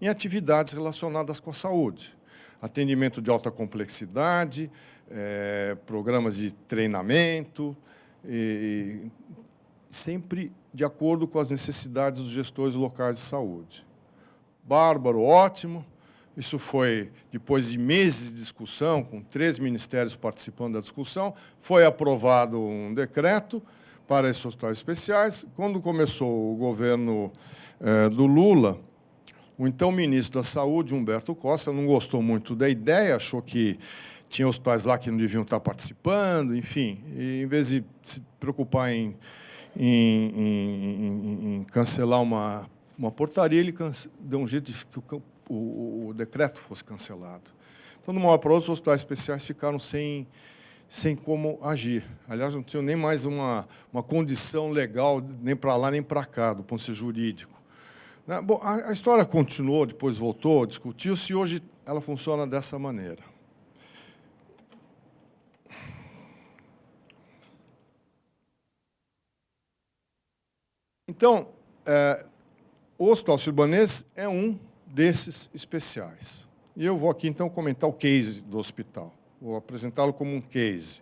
em atividades relacionadas com a saúde. Atendimento de alta complexidade, programas de treinamento, sempre de acordo com as necessidades dos gestores locais de saúde. Bárbaro, ótimo. Isso foi, depois de meses de discussão, com 3 ministérios participando da discussão, foi aprovado um decreto para esses hospitais especiais. Quando começou o governo do Lula, o então ministro da Saúde, Humberto Costa, não gostou muito da ideia, achou que tinha hospitais lá que não deviam estar participando, enfim. E, em vez de se preocupar em cancelar uma portaria, ele deu um jeito de que o decreto fosse cancelado. Então, de uma hora para outra, os hospitais especiais ficaram sem como agir. Aliás, não tinham nem mais uma condição legal, nem para lá, nem para cá, do ponto de vista jurídico. Bom, a história continuou, depois voltou, discutiu-se, e hoje ela funciona dessa maneira. Então, o Hospital Sírio-Libanês é um desses especiais. E eu vou aqui, então, comentar o case do hospital. Vou apresentá-lo como um case.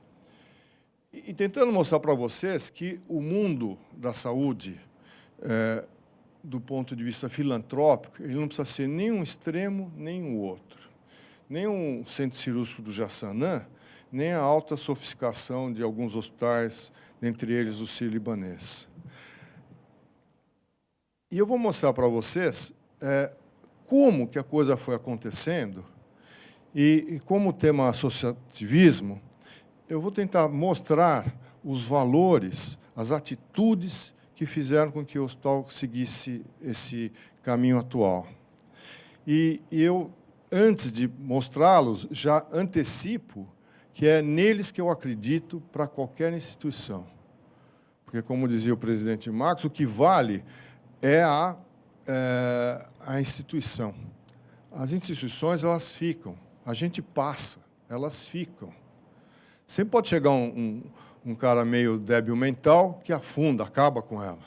E tentando mostrar para vocês que o mundo da saúde do ponto de vista filantrópico, ele não precisa ser nem um extremo, nem o outro. Nem um centro cirúrgico do Jaçanã, nem a alta sofisticação de alguns hospitais, dentre eles o Sírio-Libanês. E eu vou mostrar para vocês como que a coisa foi acontecendo e como o tema associativismo, eu vou tentar mostrar os valores, as atitudes que fizeram com que o hospital seguisse esse caminho atual. E eu, antes de mostrá-los, já antecipo que é neles que eu acredito para qualquer instituição. Porque, como dizia o presidente Marcos, o que vale é a instituição. As instituições, elas ficam. A gente passa, elas ficam. Sempre pode chegar um cara meio débil mental que afunda, acaba com ela.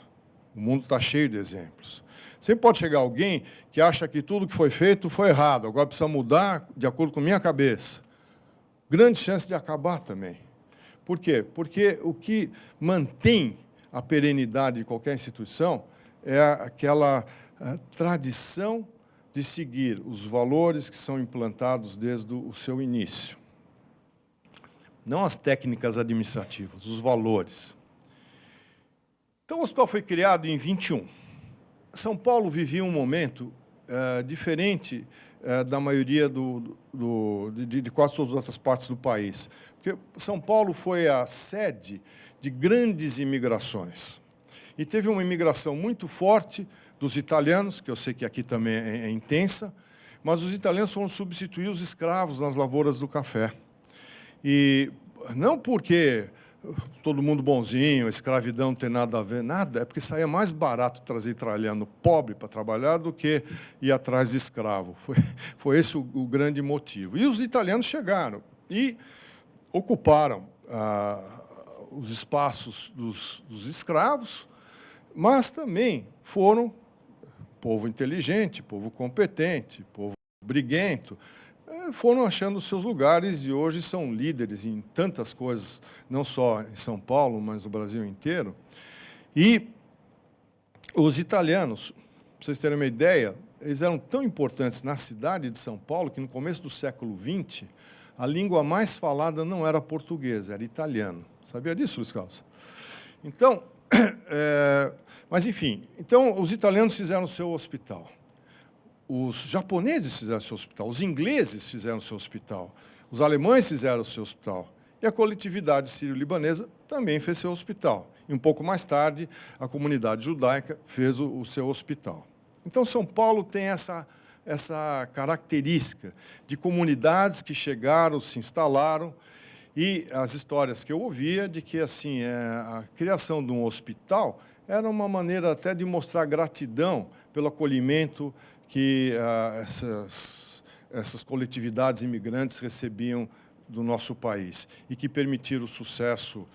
O mundo está cheio de exemplos. Sempre pode chegar alguém que acha que tudo que foi feito foi errado, agora precisa mudar de acordo com a minha cabeça. Grande chance de acabar também. Por quê? Porque o que mantém a perenidade de qualquer instituição é aquela tradição de seguir os valores que são implantados desde o seu início. Não as técnicas administrativas, os valores. Então, o hospital foi criado em 21. São Paulo vivia um momento diferente da maioria de quase todas as outras partes do país. Porque São Paulo foi a sede de grandes imigrações. E teve uma imigração muito forte dos italianos, que eu sei que aqui também é intensa, mas os italianos foram substituir os escravos nas lavouras do café. E não porque todo mundo bonzinho, a escravidão não tem nada a ver, nada, é porque saía mais barato trazer italiano pobre para trabalhar do que ir atrás de escravo. Foi esse o grande motivo. E os italianos chegaram e ocuparam os espaços dos escravos, mas também foram povo inteligente, povo competente, povo briguento, foram achando seus lugares e hoje são líderes em tantas coisas, não só em São Paulo, mas no Brasil inteiro. E os italianos, para vocês terem uma ideia, eles eram tão importantes na cidade de São Paulo que, no começo do século XX, a língua mais falada não era portuguesa, era italiano. Sabia disso, Luiz Carlos? Então, mas, enfim, então, os italianos fizeram o seu hospital. Os japoneses fizeram o seu hospital, os ingleses fizeram o seu hospital, os alemães fizeram o seu hospital, e a coletividade sírio-libanesa também fez seu hospital. E, um pouco mais tarde, a comunidade judaica fez o seu hospital. Então, São Paulo tem essa característica de comunidades que chegaram, se instalaram, e as histórias que eu ouvia de que assim, a criação de um hospital era uma maneira até de mostrar gratidão pelo acolhimento que essas coletividades imigrantes recebiam do nosso país e que permitiram o sucesso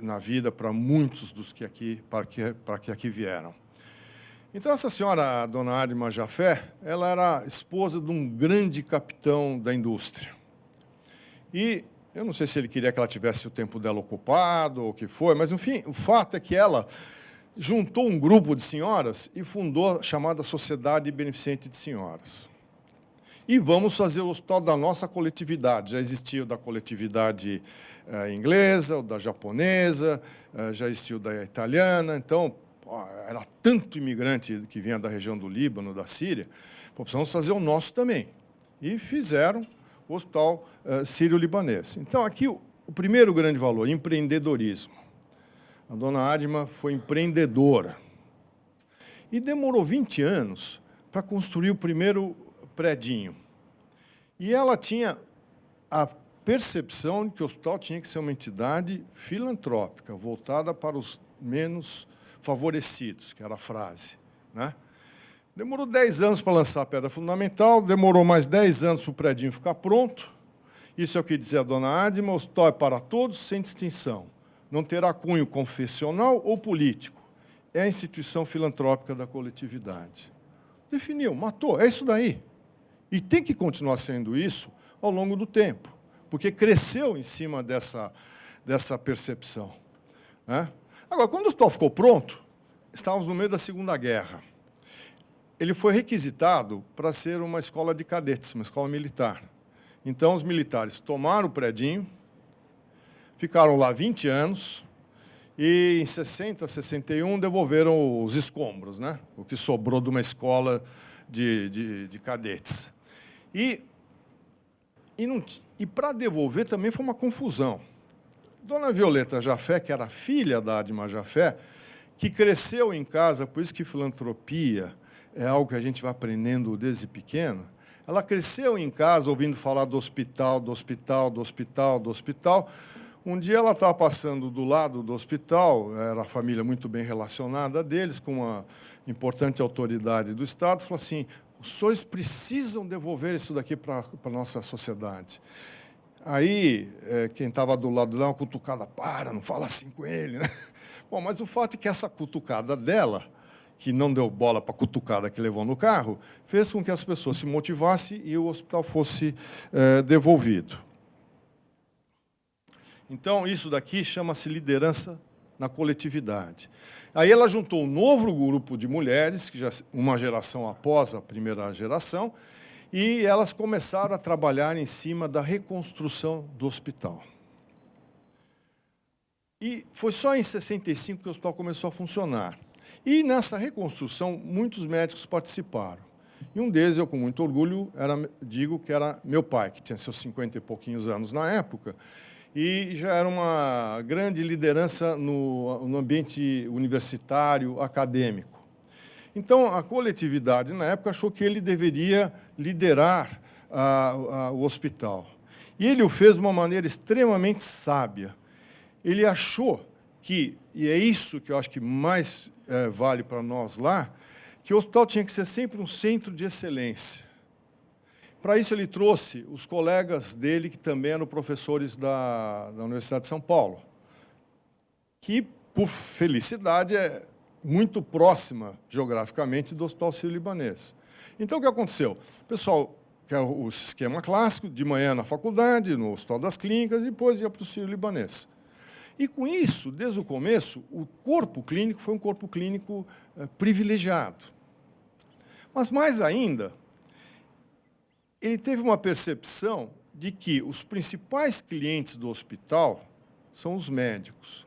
na vida para muitos dos que aqui vieram. Então, essa senhora, a dona Adma Jafé, ela era esposa de um grande capitão da indústria. E eu não sei se ele queria que ela tivesse o tempo dela ocupado ou o que foi, mas, enfim, o fato é que ela juntou um grupo de senhoras e fundou a chamada Sociedade Beneficente de Senhoras. E vamos fazer o hospital da nossa coletividade. Já existia o da coletividade inglesa, o da japonesa, já existia o da italiana. Então, era tanto imigrante que vinha da região do Líbano, da Síria, precisamos fazer o nosso também. E fizeram o hospital sírio-libanês. Então, aqui, o primeiro grande valor, empreendedorismo. A dona Adma foi empreendedora. E demorou 20 anos para construir o primeiro predinho. E ela tinha a percepção de que o hospital tinha que ser uma entidade filantrópica, voltada para os menos favorecidos, que era a frase, né? Demorou 10 anos para lançar a pedra fundamental, demorou mais 10 anos para o predinho ficar pronto. Isso é o que dizia a dona Adma: o hospital é para todos, sem distinção. Não terá cunho confessional ou político. É a instituição filantrópica da coletividade. Definiu, matou, é isso daí. E tem que continuar sendo isso ao longo do tempo, porque cresceu em cima dessa percepção, né? Agora, quando o hospital ficou pronto, estávamos no meio da Segunda Guerra. Ele foi requisitado para ser uma escola de cadetes, uma escola militar. Então, os militares tomaram o predinho, ficaram lá 20 anos, e em 60, 61, devolveram os escombros, né? O que sobrou de uma escola de cadetes. E para devolver também foi uma confusão. Dona Violeta Jafé, que era filha da Adma Jafé, que cresceu em casa, por isso que filantropia é algo que a gente vai aprendendo desde pequeno, ela cresceu em casa ouvindo falar do hospital, do hospital, do hospital, do hospital. Um dia ela estava passando do lado do hospital, era a família muito bem relacionada deles, com uma importante autoridade do Estado, falou assim, os senhores precisam devolver isso daqui para a nossa sociedade. Aí, quem estava do lado dela, uma cutucada, para, não fala assim com ele, né? Bom, mas o fato é que essa cutucada dela, que não deu bola para a cutucada que levou no carro, fez com que as pessoas se motivassem e o hospital fosse devolvido. Então, isso daqui chama-se liderança na coletividade. Aí ela juntou um novo grupo de mulheres, que já uma geração após a primeira geração, e elas começaram a trabalhar em cima da reconstrução do hospital. E foi só em 65 que o hospital começou a funcionar. E, nessa reconstrução, muitos médicos participaram. E um deles, eu com muito orgulho, digo que era meu pai, que tinha seus 50 e pouquinhos anos na época, e já era uma grande liderança no ambiente universitário, acadêmico. Então, a coletividade, na época, achou que ele deveria liderar o hospital. E ele o fez de uma maneira extremamente sábia. Ele achou que, e é isso que eu acho que mais vale para nós lá, que o hospital tinha que ser sempre um centro de excelência. Para isso, ele trouxe os colegas dele, que também eram professores da Universidade de São Paulo, que, por felicidade, é muito próxima, geograficamente, do Hospital Sírio-Libanês. Então, o que aconteceu? O pessoal, que era o esquema clássico, de manhã na faculdade, no Hospital das Clínicas, e depois ia para o Sírio-Libanês. E, com isso, desde o começo, o corpo clínico foi um corpo clínico privilegiado. Mas, mais ainda, ele teve uma percepção de que os principais clientes do hospital são os médicos.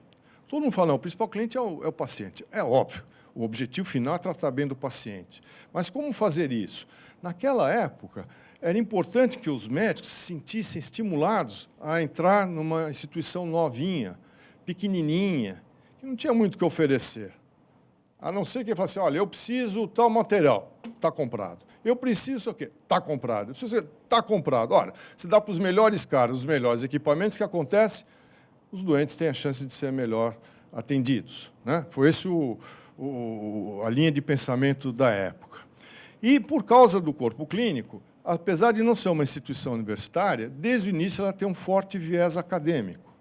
Todo mundo fala, não, o principal cliente é o paciente. É óbvio, o objetivo final é tratar bem do paciente. Mas como fazer isso? Naquela época, era importante que os médicos se sentissem estimulados a entrar numa instituição novinha, pequenininha, que não tinha muito o que oferecer. A não ser que ele falasse, olha, eu preciso tal material, está comprado. Eu preciso o quê? Está comprado. Está comprado. Ora, se dá para os melhores caras, os melhores equipamentos, o que acontece? Os doentes têm a chance de ser melhor atendidos, né? Foi esse a linha de pensamento da época. E, por causa do corpo clínico, apesar de não ser uma instituição universitária, desde o início ela tem um forte viés acadêmico.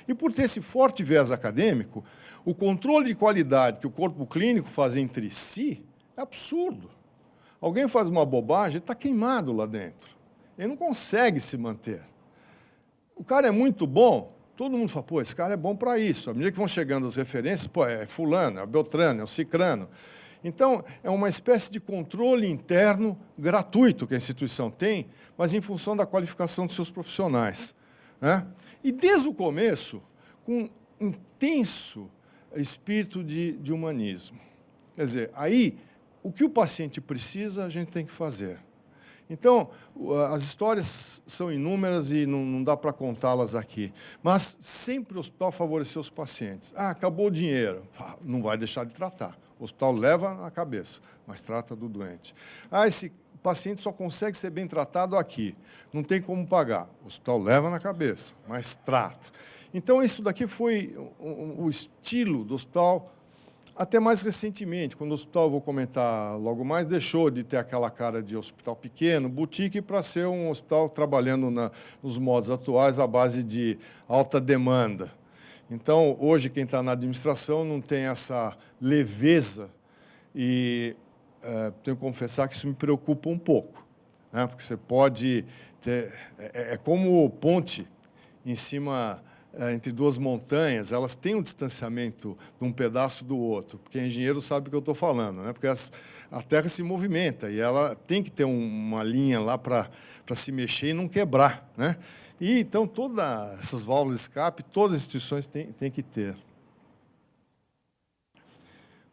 E, por ter esse forte viés acadêmico, o controle de qualidade que o corpo clínico faz entre si é absurdo. Alguém faz uma bobagem, está queimado lá dentro. Ele não consegue se manter. O cara é muito bom, todo mundo fala, pô, esse cara é bom para isso. À medida que vão chegando as referências, pô, é fulano, é beltrano, é o cicrano. Então, é uma espécie de controle interno gratuito que a instituição tem, mas em função da qualificação dos seus profissionais, né? E, desde o começo, com um intenso espírito de humanismo. Quer dizer, aí, o que o paciente precisa, a gente tem que fazer. Então, as histórias são inúmeras e não dá para contá-las aqui. Mas sempre o hospital favoreceu os pacientes. Ah, acabou o dinheiro. Não vai deixar de tratar. O hospital leva na cabeça, mas trata do doente. Ah, esse paciente só consegue ser bem tratado aqui. Não tem como pagar. O hospital leva na cabeça, mas trata. Então, isso daqui foi o estilo do hospital. Até mais recentemente, quando o hospital, vou comentar logo mais, deixou de ter aquela cara de hospital pequeno, boutique, para ser um hospital trabalhando nos modos atuais à base de alta demanda. Então, hoje, quem está na administração não tem essa leveza e tenho que confessar que isso me preocupa um pouco, né? Porque você pode ter... É como ponte em cima entre duas montanhas, elas têm um distanciamento de um pedaço do outro, porque engenheiro sabe o que eu estou falando, né? Porque a Terra se movimenta e ela tem que ter uma linha lá para se mexer e não quebrar, né? E, então, todas essas válvulas de escape, todas as instituições têm que ter.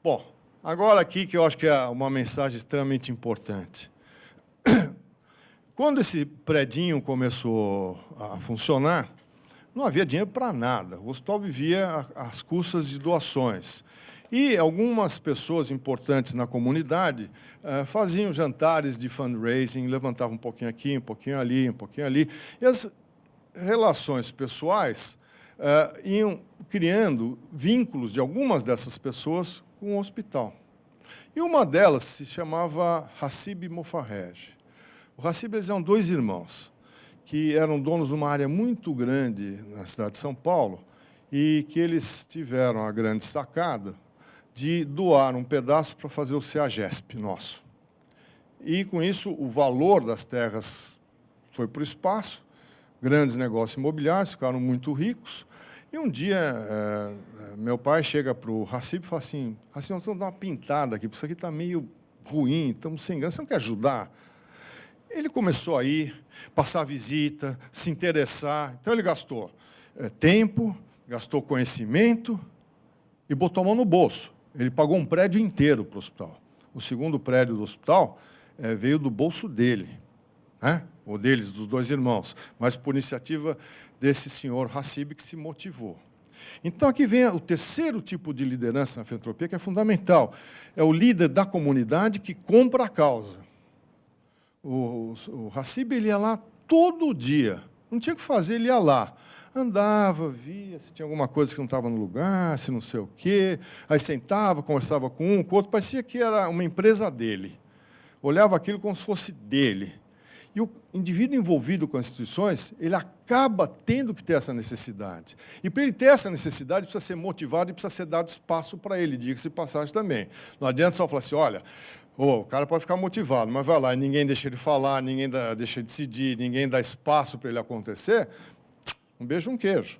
Bom, agora aqui que eu acho que é uma mensagem extremamente importante. Quando esse predinho começou a funcionar, não havia dinheiro para nada. O hospital vivia às custas de doações. E algumas pessoas importantes na comunidade faziam jantares de fundraising, levantavam um pouquinho aqui, um pouquinho ali, um pouquinho ali. E as relações pessoais iam criando vínculos de algumas dessas pessoas com o hospital. E uma delas se chamava Hassib Mofarrege. O Hassib, eles eram 2 irmãos, que eram donos de uma área muito grande na cidade de São Paulo e que eles tiveram a grande sacada de doar um pedaço para fazer o CEAGESP nosso. E, com isso, o valor das terras foi para o espaço, grandes negócios imobiliários, ficaram muito ricos. E um dia, meu pai chega para o Hassib e fala assim, Hassib, nós vamos dar uma pintada aqui, porque isso aqui está meio ruim, estamos sem grana, você não quer ajudar? Ele começou a ir, passar visita, se interessar. Então, ele gastou tempo, gastou conhecimento e botou a mão no bolso. Ele pagou um prédio inteiro para o hospital. O segundo prédio do hospital veio do bolso dele, né? Ou deles, dos 2 irmãos, mas por iniciativa desse senhor Hassib, que se motivou. Então, aqui vem o terceiro tipo de liderança na filantropia, que é fundamental. É o líder da comunidade que compra a causa. O Hassib, ele ia lá todo dia. Não tinha o que fazer, ele ia lá. Andava, via se tinha alguma coisa que não estava no lugar, se não sei o quê. Aí sentava, conversava com um, com o outro. Parecia que era uma empresa dele. Olhava aquilo como se fosse dele. E o indivíduo envolvido com as instituições, ele acaba tendo que ter essa necessidade. E, para ele ter essa necessidade, precisa ser motivado e precisa ser dado espaço para ele, diga-se de passagem também. Não adianta só falar assim, olha, o cara pode ficar motivado, mas vai lá e ninguém deixa ele falar, ninguém deixa ele decidir, ninguém dá espaço para ele acontecer, um beijo, um queijo.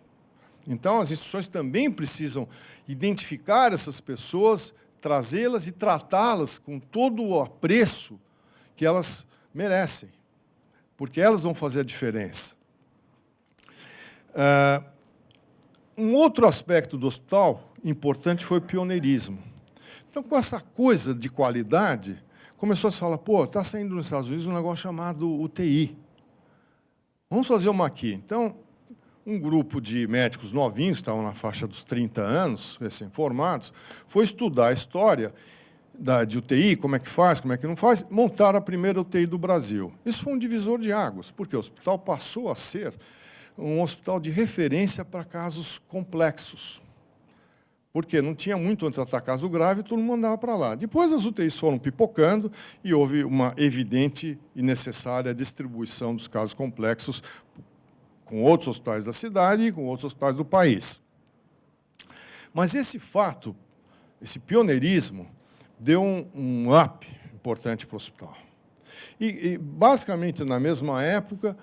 Então, as instituições também precisam identificar essas pessoas, trazê-las e tratá-las com todo o apreço que elas merecem, porque elas vão fazer a diferença. Um outro aspecto do hospital importante foi o pioneirismo. Então, com essa coisa de qualidade, começou a se falar, pô, está saindo nos Estados Unidos um negócio chamado UTI. Vamos fazer uma aqui. Então, um grupo de médicos novinhos, estavam na faixa dos 30 anos, recém-formados, foi estudar a história de UTI, como é que faz, como é que não faz, montaram a primeira UTI do Brasil. Isso foi um divisor de águas, porque o hospital passou a ser um hospital de referência para casos complexos. Porque não tinha muito onde tratar caso grave, todo mundo mandava para lá. Depois as UTIs foram pipocando e houve uma evidente e necessária distribuição dos casos complexos com outros hospitais da cidade e com outros hospitais do país. Mas esse fato, esse pioneirismo, deu um up importante para o hospital. E, basicamente, na mesma época,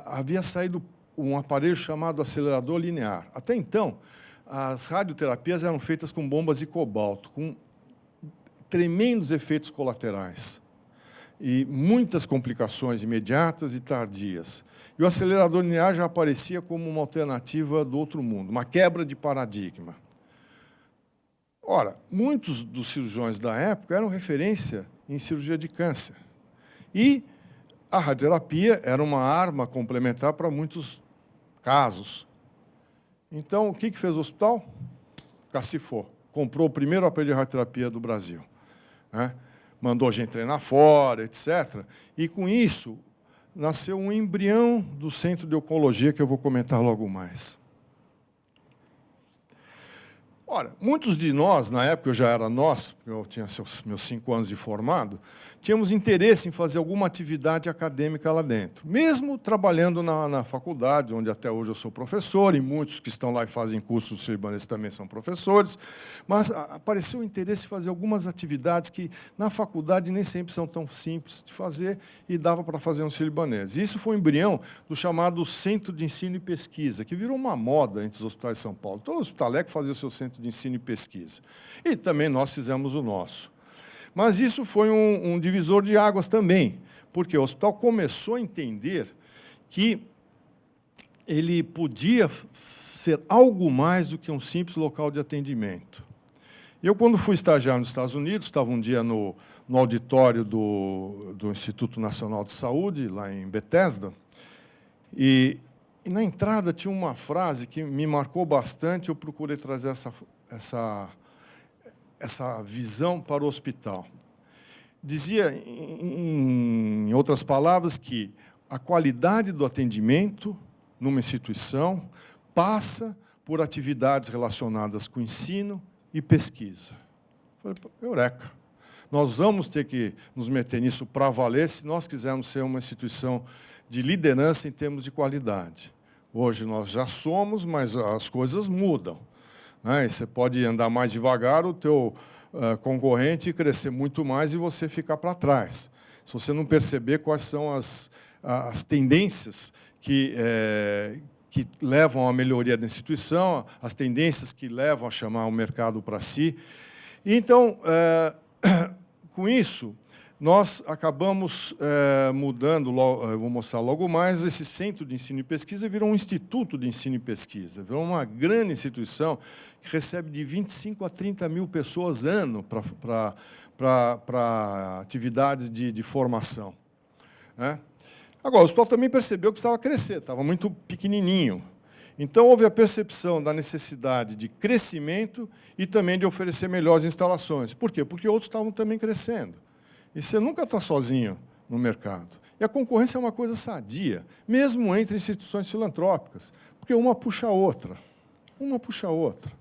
havia saído um aparelho chamado acelerador linear. Até então, as radioterapias eram feitas com bombas de cobalto, com tremendos efeitos colaterais e muitas complicações imediatas e tardias. E o acelerador linear já aparecia como uma alternativa do outro mundo, uma quebra de paradigma. Ora, muitos dos cirurgiões da época eram referência em cirurgia de câncer. E a radioterapia era uma arma complementar para muitos casos. Então, o que fez o hospital? Cacifou. Comprou o primeiro aparelho de radioterapia do Brasil, né? Mandou a gente treinar fora, etc. E, com isso, nasceu um embrião do Centro de Oncologia, que eu vou comentar logo mais. Ora, muitos de nós, na época eu já era nós, eu tinha meus 5 anos de formado, tínhamos interesse em fazer alguma atividade acadêmica lá dentro. Mesmo trabalhando na faculdade, onde até hoje eu sou professor, e muitos que estão lá e fazem cursos do sírio-libanês também são professores, mas apareceu o interesse em fazer algumas atividades que, na faculdade, nem sempre são tão simples de fazer, e dava para fazer no sírio-libanês. Isso foi o embrião do chamado Centro de Ensino e Pesquisa, que virou uma moda entre os hospitais de São Paulo. Todo hospital fazia o seu Centro de Ensino e Pesquisa. E também nós fizemos o nosso. Mas isso foi um divisor de águas também, porque o hospital começou a entender que ele podia ser algo mais do que um simples local de atendimento. Eu, quando fui estagiar nos Estados Unidos, estava um dia no auditório do Instituto Nacional de Saúde, lá em Bethesda, e na entrada tinha uma frase que me marcou bastante, eu procurei trazer essa visão para o hospital. Dizia, em outras palavras, que a qualidade do atendimento numa instituição passa por atividades relacionadas com ensino e pesquisa. Eu falei, eureka! Nós vamos ter que nos meter nisso para valer se nós quisermos ser uma instituição de liderança em termos de qualidade. Hoje nós já somos, mas as coisas mudam. E você pode andar mais devagar, o teu concorrente crescer muito mais e você ficar para trás. Se você não perceber quais são as tendências que levam à melhoria da instituição, as tendências que levam a chamar o mercado para si. Então, com isso, nós acabamos mudando, vou mostrar logo mais, esse Centro de Ensino e Pesquisa virou um Instituto de Ensino e Pesquisa, virou uma grande instituição que recebe de 25 a 30 mil pessoas ano para atividades de formação. Agora, o hospital também percebeu que precisava crescer, estava muito pequenininho. Então, houve a percepção da necessidade de crescimento e também de oferecer melhores instalações. Por quê? Porque outros estavam também crescendo. E você nunca está sozinho no mercado. E a concorrência é uma coisa sadia, mesmo entre instituições filantrópicas, porque uma puxa a outra. Uma puxa a outra.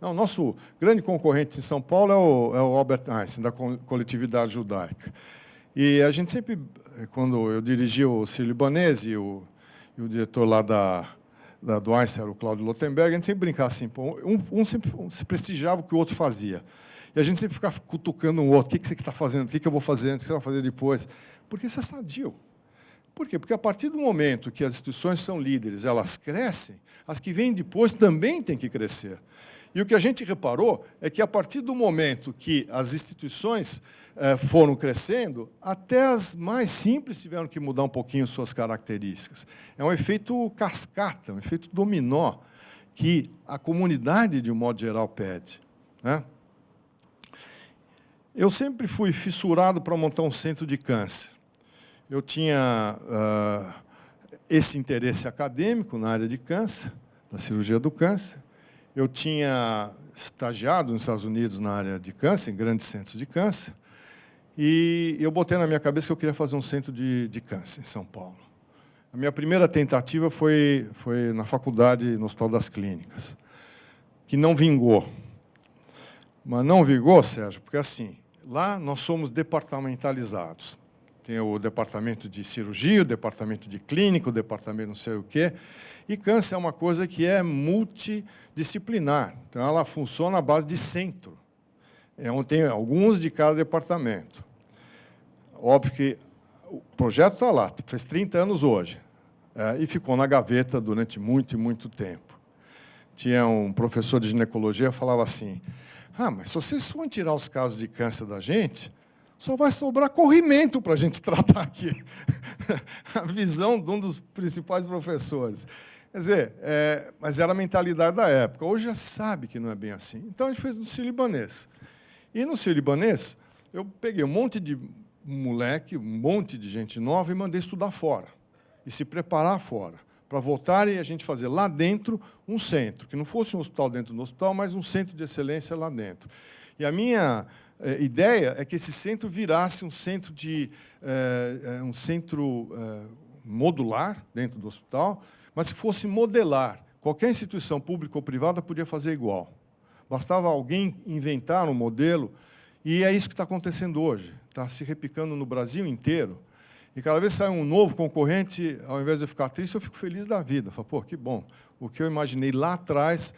Não, o nosso grande concorrente em São Paulo é o Albert Einstein, da coletividade judaica. E a gente sempre, quando eu dirigi o sírio-libanês e o diretor lá do Einstein, o Cláudio Lotenberg, a gente sempre brincava assim, um sempre se prestigiava o que o outro fazia. E a gente sempre ficava cutucando um outro. O que você está fazendo? O que eu vou fazer antes? O que você vai fazer depois? Porque isso é sadio. Por quê? Porque, a partir do momento que as instituições são líderes, elas crescem, as que vêm depois também têm que crescer. E o que a gente reparou é que, a partir do momento que as instituições foram crescendo, até as mais simples tiveram que mudar um pouquinho suas características. É um efeito cascata, um efeito dominó, que a comunidade, de um modo geral, pede. Eu sempre fui fissurado para montar um centro de câncer. Eu tinha esse interesse acadêmico na área de câncer, da cirurgia do câncer. Eu tinha estagiado nos Estados Unidos na área de câncer, em grandes centros de câncer, e eu botei na minha cabeça que eu queria fazer um centro de câncer em São Paulo. A minha primeira tentativa foi na faculdade, no Hospital das Clínicas, que não vingou. Mas não vingou, Sérgio, porque assim, lá nós somos departamentalizados. Tem o departamento de cirurgia, o departamento de clínica, o departamento não sei o quê. E câncer é uma coisa que é multidisciplinar. Então, ela funciona à base de centro. Tem alguns de cada departamento. Óbvio que o projeto está lá, fez 30 anos hoje, e ficou na gaveta durante muito e muito tempo. Tinha um professor de ginecologia que falava assim, mas se vocês forem tirar os casos de câncer da gente, só vai sobrar corrimento para a gente tratar aqui. A visão de um dos principais professores. Quer dizer, mas era a mentalidade da época. Hoje já sabe que não é bem assim. Então, a gente fez no sírio-libanês. E no sírio-libanês, eu peguei um monte de moleque, um monte de gente nova e mandei estudar fora. E se preparar fora. Para voltar e a gente fazer lá dentro um centro, que não fosse um hospital dentro do hospital, mas um centro de excelência lá dentro. E a minha ideia é que esse centro virasse um centro modular dentro do hospital, mas que fosse modelar. Qualquer instituição pública ou privada podia fazer igual. Bastava alguém inventar um modelo, e é isso que está acontecendo hoje. está se replicando no Brasil inteiro. E cada vez que sai um novo concorrente, ao invés de eu ficar triste, eu fico feliz da vida. Falo, pô, que bom. O que eu imaginei lá atrás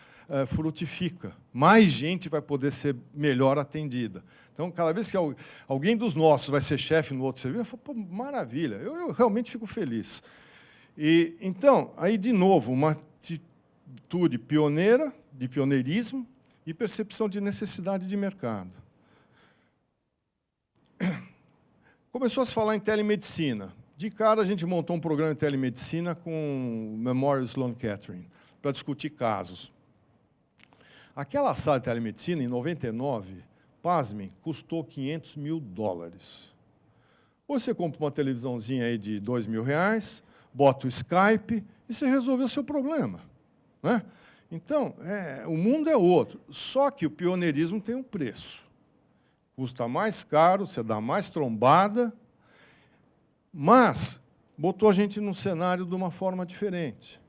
frutifica. Mais gente vai poder ser melhor atendida. Então, cada vez que alguém dos nossos vai ser chefe no outro serviço, eu falo, pô, maravilha. Eu realmente fico feliz. E, então, aí, de novo, uma atitude pioneira, de pioneirismo, e percepção de necessidade de mercado. Começou a se falar em telemedicina. De cara, a gente montou um programa de telemedicina com o Memorial Sloan Kettering, para discutir casos. Aquela sala de telemedicina, em 99, pasmem, custou $500 mil. Ou você compra uma televisãozinha aí de R$2.000, bota o Skype e você resolveu o seu problema, né? Então, o mundo é outro. Só que o pioneirismo tem um preço. Custa mais caro, você dá mais trombada, mas botou a gente num cenário de uma forma diferente.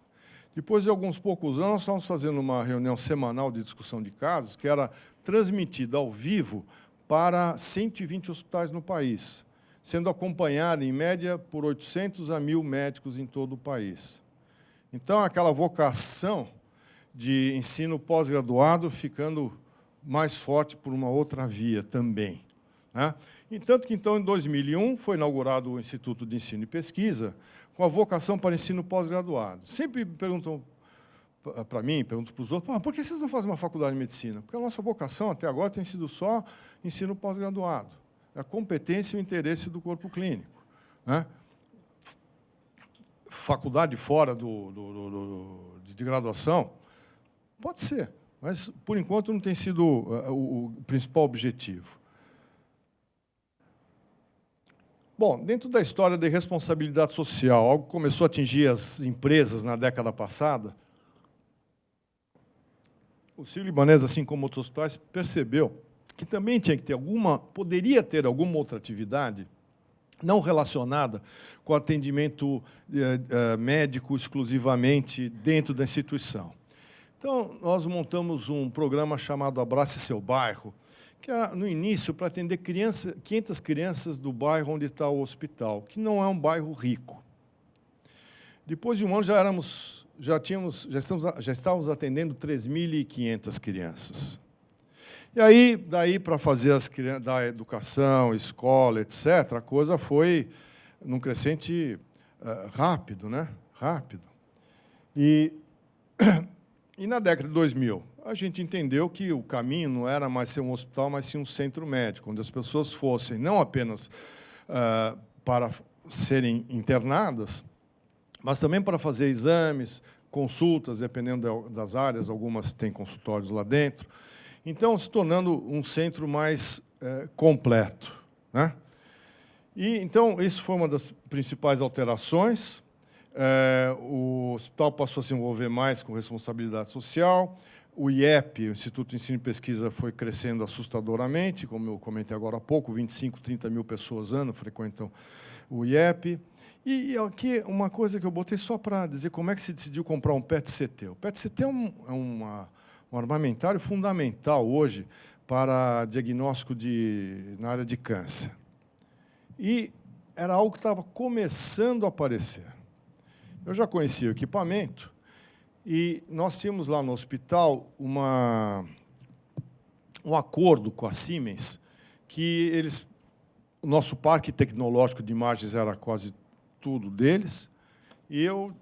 Depois de alguns poucos anos, nós estávamos fazendo uma reunião semanal de discussão de casos, que era transmitida ao vivo para 120 hospitais no país, sendo acompanhada, em média, por 800 a 1.000 médicos em todo o país. Então, aquela vocação de ensino pós-graduado ficando mais forte por uma outra via também, né? E tanto que, então, em 2001, foi inaugurado o Instituto de Ensino e Pesquisa, com a vocação para ensino pós-graduado. Sempre perguntam para mim, perguntam para os outros, por que vocês não fazem uma faculdade de medicina? Porque a nossa vocação, até agora, tem sido só ensino pós-graduado. A competência e o interesse do corpo clínico, né? Faculdade fora de graduação, pode ser, mas, por enquanto, não tem sido o principal objetivo. Bom, dentro da história da responsabilidade social, algo que começou a atingir as empresas na década passada, o Sírio-Libanês, assim como outros hospitais, percebeu que também tinha que ter poderia ter alguma outra atividade não relacionada com atendimento médico exclusivamente dentro da instituição. Então, nós montamos um programa chamado Abrace Seu Bairro, que era, no início, para atender 500 crianças do bairro onde está o hospital, que não é um bairro rico. Depois de um ano, já estávamos atendendo 3.500 crianças. E aí, daí, para fazer da educação, escola, etc., a coisa foi num crescente rápido, né? Rápido. E na década de 2000, a gente entendeu que o caminho não era mais ser um hospital, mas sim um centro médico, onde as pessoas fossem não apenas para serem internadas, mas também para fazer exames, consultas, dependendo das áreas, algumas têm consultórios lá dentro. Então, se tornando um centro mais completo, né? E, então, isso foi uma das principais alterações. O hospital passou a se envolver mais com responsabilidade social. O IEP, o Instituto de Ensino e Pesquisa, foi crescendo assustadoramente, como eu comentei agora há pouco, 25, 30 mil pessoas ano frequentam o IEP. E aqui, uma coisa que eu botei só para dizer como é que se decidiu comprar um PET-CT. O PET-CT é um armamentário fundamental hoje para diagnóstico na área de câncer. E era algo que estava começando a aparecer. Eu já conhecia o equipamento e nós tínhamos lá no hospital um acordo com a Siemens que o nosso parque tecnológico de imagens era quase tudo deles. E eu,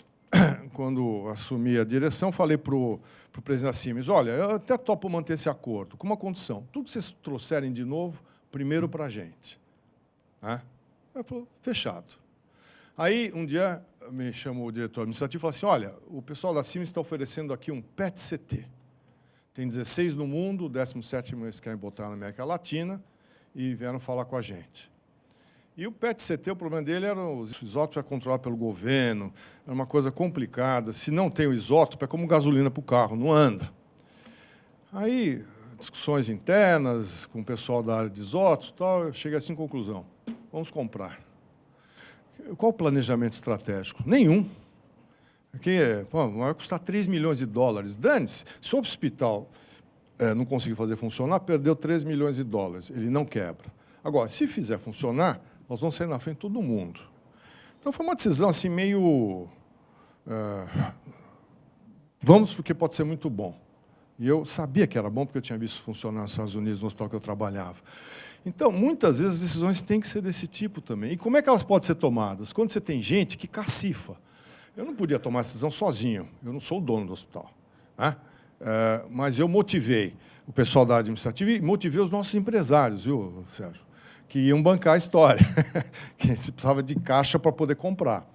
quando assumi a direção, falei para o presidente da Siemens, olha, eu até topo manter esse acordo, com uma condição, tudo que vocês trouxerem de novo, primeiro para a gente. Ele falou, fechado. Aí, um dia, me chamou o diretor administrativo e falou assim, olha, o pessoal da Siemens está oferecendo aqui um PET-CT. Tem 16 no mundo, o 17º eles querem botar na América Latina, e vieram falar com a gente. E o PET-CT, o problema dele era os isótopos controlados pelo governo, era uma coisa complicada. Se não tem o isótopo, é como gasolina para o carro, não anda. Aí, discussões internas com o pessoal da área de isótopos, eu cheguei assim à conclusão, vamos comprar. Qual o planejamento estratégico? Nenhum. Vai custar $3 milhões. Dane-se, se o hospital não conseguir fazer funcionar, perdeu $3 milhões. Ele não quebra. Agora, se fizer funcionar, nós vamos sair na frente de todo mundo. Então, foi uma decisão assim, meio... vamos, porque pode ser muito bom. E eu sabia que era bom, porque eu tinha visto funcionar nos Estados Unidos, no hospital que eu trabalhava. Então, muitas vezes, as decisões têm que ser desse tipo também. E como é que elas podem ser tomadas? Quando você tem gente que cacifa. Eu não podia tomar essa decisão sozinho, eu não sou o dono do hospital, né? Mas eu motivei o pessoal da administrativa e motivei os nossos empresários, viu, Sérgio? Que iam bancar a história, que a gente precisava de caixa para poder comprar.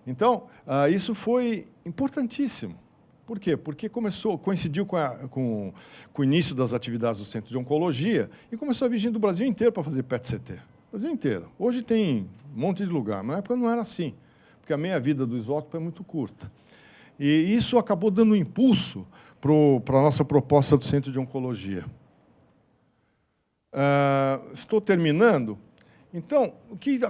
Então, isso foi importantíssimo. Por quê? Porque coincidiu com o início das atividades do Centro de Oncologia e começou a vir gente do Brasil inteiro para fazer PET-CT. Brasil inteiro. Hoje tem um monte de lugar, mas na época não era assim, porque a meia-vida do isótopo é muito curta. E isso acabou dando um impulso para a nossa proposta do Centro de Oncologia. Estou terminando. Então, o que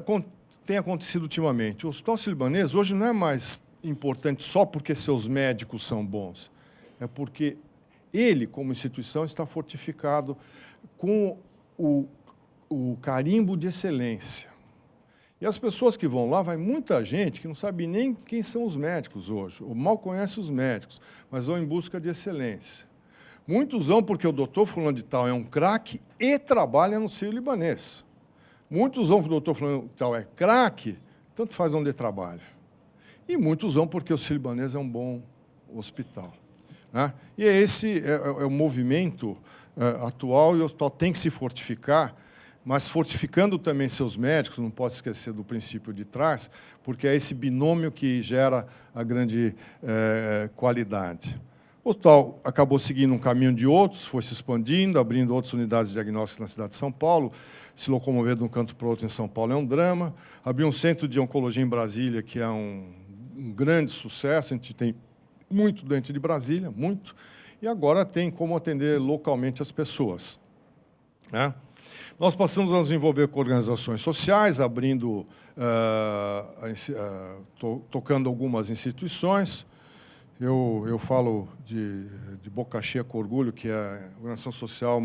tem acontecido ultimamente? O Hospital Sírio-Libanês hoje não é mais importante só porque seus médicos são bons, é porque ele, como instituição, está fortificado com o carimbo de excelência. E as pessoas que vão lá, vai muita gente que não sabe nem quem são os médicos hoje, ou mal conhece os médicos, mas vão em busca de excelência. Muitos vão porque o doutor fulano de tal é um craque e trabalha no Sírio-Libanês. Muitos vão porque o doutor fulano de tal é craque, tanto faz onde trabalha. E muitos vão porque o Sírio-Libanês é um bom hospital, né? E esse é o movimento atual, e o hospital tem que se fortificar, mas fortificando também seus médicos, não pode esquecer do princípio de trás, porque é esse binômio que gera a grande qualidade. O hospital acabou seguindo um caminho de outros, foi se expandindo, abrindo outras unidades diagnósticas na cidade de São Paulo, se locomover de um canto para o outro em São Paulo é um drama, abriu um centro de oncologia em Brasília, que é um grande sucesso, a gente tem muito doente de Brasília, muito, e agora tem como atender localmente as pessoas, né? Nós passamos a nos envolver com organizações sociais, abrindo, tocando algumas instituições. Eu falo de boca cheia com orgulho que a organização social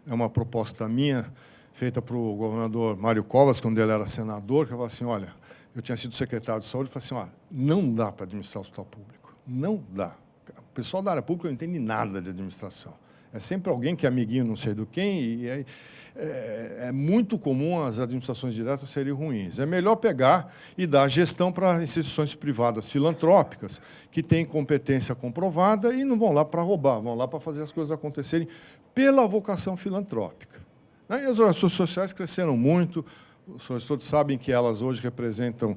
é uma proposta minha, feita para o governador Mário Covas, quando ele era senador, que eu falava assim, olha, eu tinha sido secretário de saúde, e falei assim, olha, não dá para administrar o hospital público, não dá. O pessoal da área pública não entende nada de administração. É sempre alguém que é amiguinho não sei do quem, e é muito comum as administrações diretas serem ruins. É melhor pegar e dar gestão para instituições privadas filantrópicas, que têm competência comprovada e não vão lá para roubar, vão lá para fazer as coisas acontecerem pela vocação filantrópica. E as organizações sociais cresceram muito, os senhores todos sabem que elas hoje representam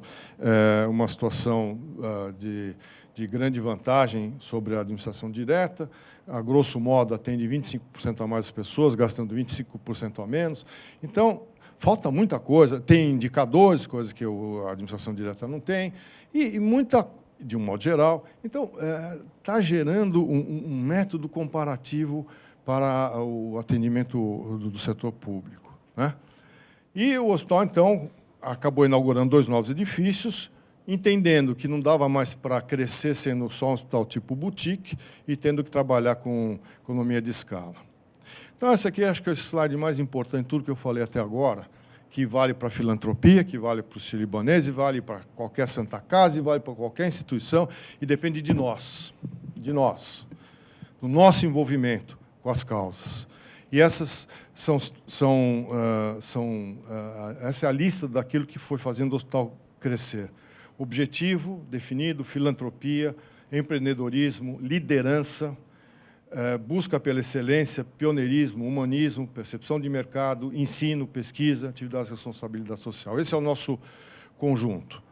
uma situação de grande vantagem sobre a administração direta. A grosso modo, atende 25% a mais pessoas, gastando 25% a menos. Então, falta muita coisa. Tem indicadores, coisas que a administração direta não tem, e muita, de um modo geral. Então, está gerando um método comparativo para o atendimento do setor público, né? E o hospital, então, acabou inaugurando 2 novos edifícios, entendendo que não dava mais para crescer sendo só um hospital tipo boutique e tendo que trabalhar com economia de escala. Então, esse aqui acho que é o slide mais importante de tudo que eu falei até agora, que vale para a filantropia, que vale para o Sírio-Libanês, vale para qualquer Santa Casa, e vale para qualquer instituição, e depende de nós, do nosso envolvimento com as causas. E essas essa é a lista daquilo que foi fazendo o hospital crescer. Objetivo definido, filantropia, empreendedorismo, liderança, busca pela excelência, pioneirismo, humanismo, percepção de mercado, ensino, pesquisa, atividades de responsabilidade social. Esse é o nosso conjunto.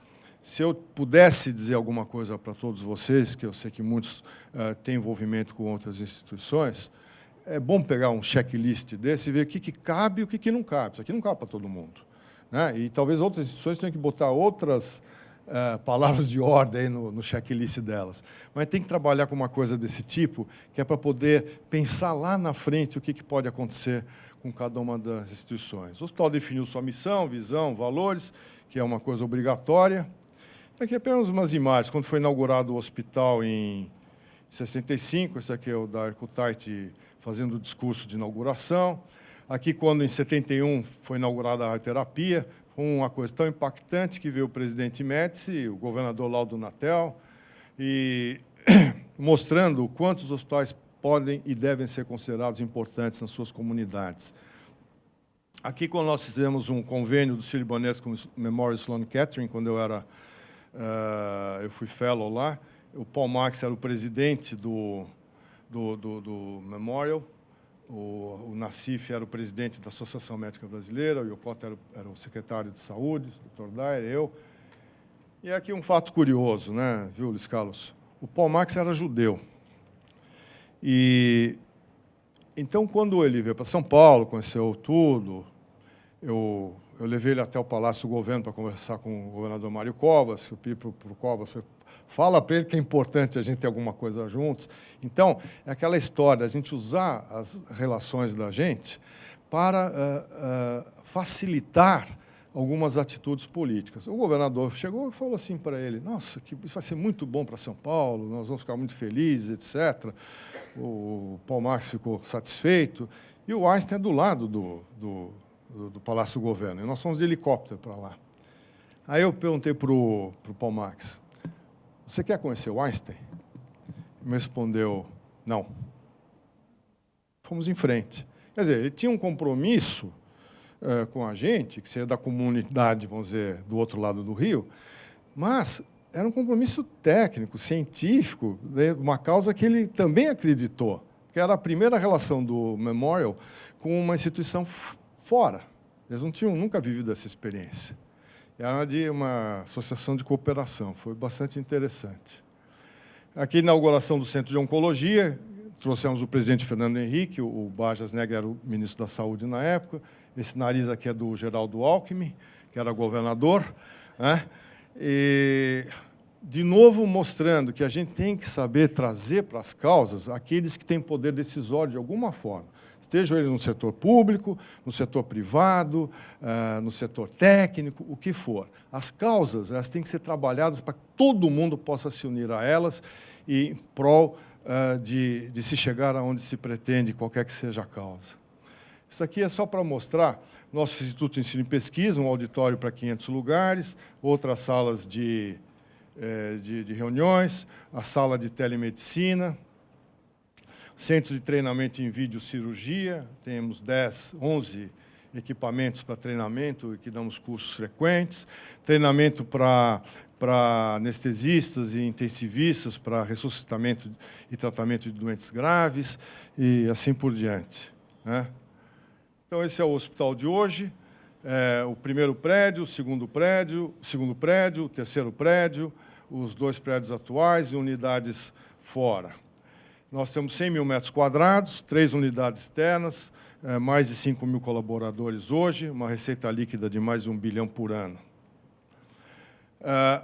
Se eu pudesse dizer alguma coisa para todos vocês, que eu sei que muitos têm envolvimento com outras instituições, é bom pegar um checklist desse e ver o que cabe e o que não cabe. Isso aqui não cabe para todo mundo, né? E talvez outras instituições tenham que botar outras palavras de ordem aí no checklist delas. Mas tem que trabalhar com uma coisa desse tipo, que é para poder pensar lá na frente o que pode acontecer com cada uma das instituições. O hospital definiu sua missão, visão, valores, que é uma coisa obrigatória. Aqui apenas umas imagens. Quando foi inaugurado o hospital em 65, esse aqui é o Darko Tait fazendo o discurso de inauguração. Aqui, quando, em 71, foi inaugurada a radioterapia, foi uma coisa tão impactante que veio o presidente Médici, o governador Laudo Natel, e mostrando o quanto os hospitais podem e devem ser considerados importantes nas suas comunidades. Aqui, quando nós fizemos um convênio do Sírio-Libanês com o Memorial Sloan Kettering, quando eu fui fellow lá, o Paul Marx era o presidente do Memorial, o Nassif era o presidente da Associação Médica Brasileira, o Yokota era o secretário de Saúde, o Dr. Dyer, eu. E aqui um fato curioso, né, viu, Luiz Carlos? O Paul Marx era judeu. E então, quando ele veio para São Paulo, conheceu tudo, eu levei ele até o Palácio do Governo para conversar com o governador Mário Covas. Eu pedi para o Covas, fala para ele que é importante a gente ter alguma coisa juntos. Então, é aquela história, a gente usar as relações da gente para facilitar algumas atitudes políticas. O governador chegou e falou assim para ele, nossa, isso vai ser muito bom para São Paulo, nós vamos ficar muito felizes, etc. O Paul Marx ficou satisfeito, e o Einstein é do lado do Palácio do Governo, e nós fomos de helicóptero para lá. Aí eu perguntei para o Paul Marx, você quer conhecer o Einstein? Ele me respondeu, não. Fomos em frente. Quer dizer, ele tinha um compromisso com a gente, que seria da comunidade, vamos dizer, do outro lado do rio, mas era um compromisso técnico, científico, de uma causa que ele também acreditou, que era a primeira relação do Memorial com uma instituição fora. Eles não tinham nunca vivido essa experiência. Era de uma associação de cooperação, foi bastante interessante. Aqui, a inauguração do Centro de Oncologia, trouxemos o presidente Fernando Henrique, o Bajas Negri era o ministro da Saúde na época, esse nariz aqui é do Geraldo Alckmin, que era governador, né? E, de novo, mostrando que a gente tem que saber trazer para as causas aqueles que têm poder decisório de alguma forma. Estejam eles no setor público, no setor privado, no setor técnico, o que for. As causas, elas têm que ser trabalhadas para que todo mundo possa se unir a elas e em prol de se chegar aonde se pretende, qualquer que seja a causa. Isso aqui é só para mostrar nosso Instituto de Ensino e Pesquisa, um auditório para 500 lugares, outras salas de reuniões, a sala de telemedicina, centro de treinamento em videocirurgia, temos 11 equipamentos para treinamento, que damos cursos frequentes, treinamento para anestesistas e intensivistas, para ressuscitamento e tratamento de doentes graves, e assim por diante, né? Então, esse é o hospital de hoje, o primeiro prédio, o segundo prédio, o terceiro prédio, os 2 prédios atuais e unidades fora. Nós temos 100 mil metros quadrados, 3 unidades externas, mais de 5 mil colaboradores hoje, uma receita líquida de mais de 1 bilhão por ano.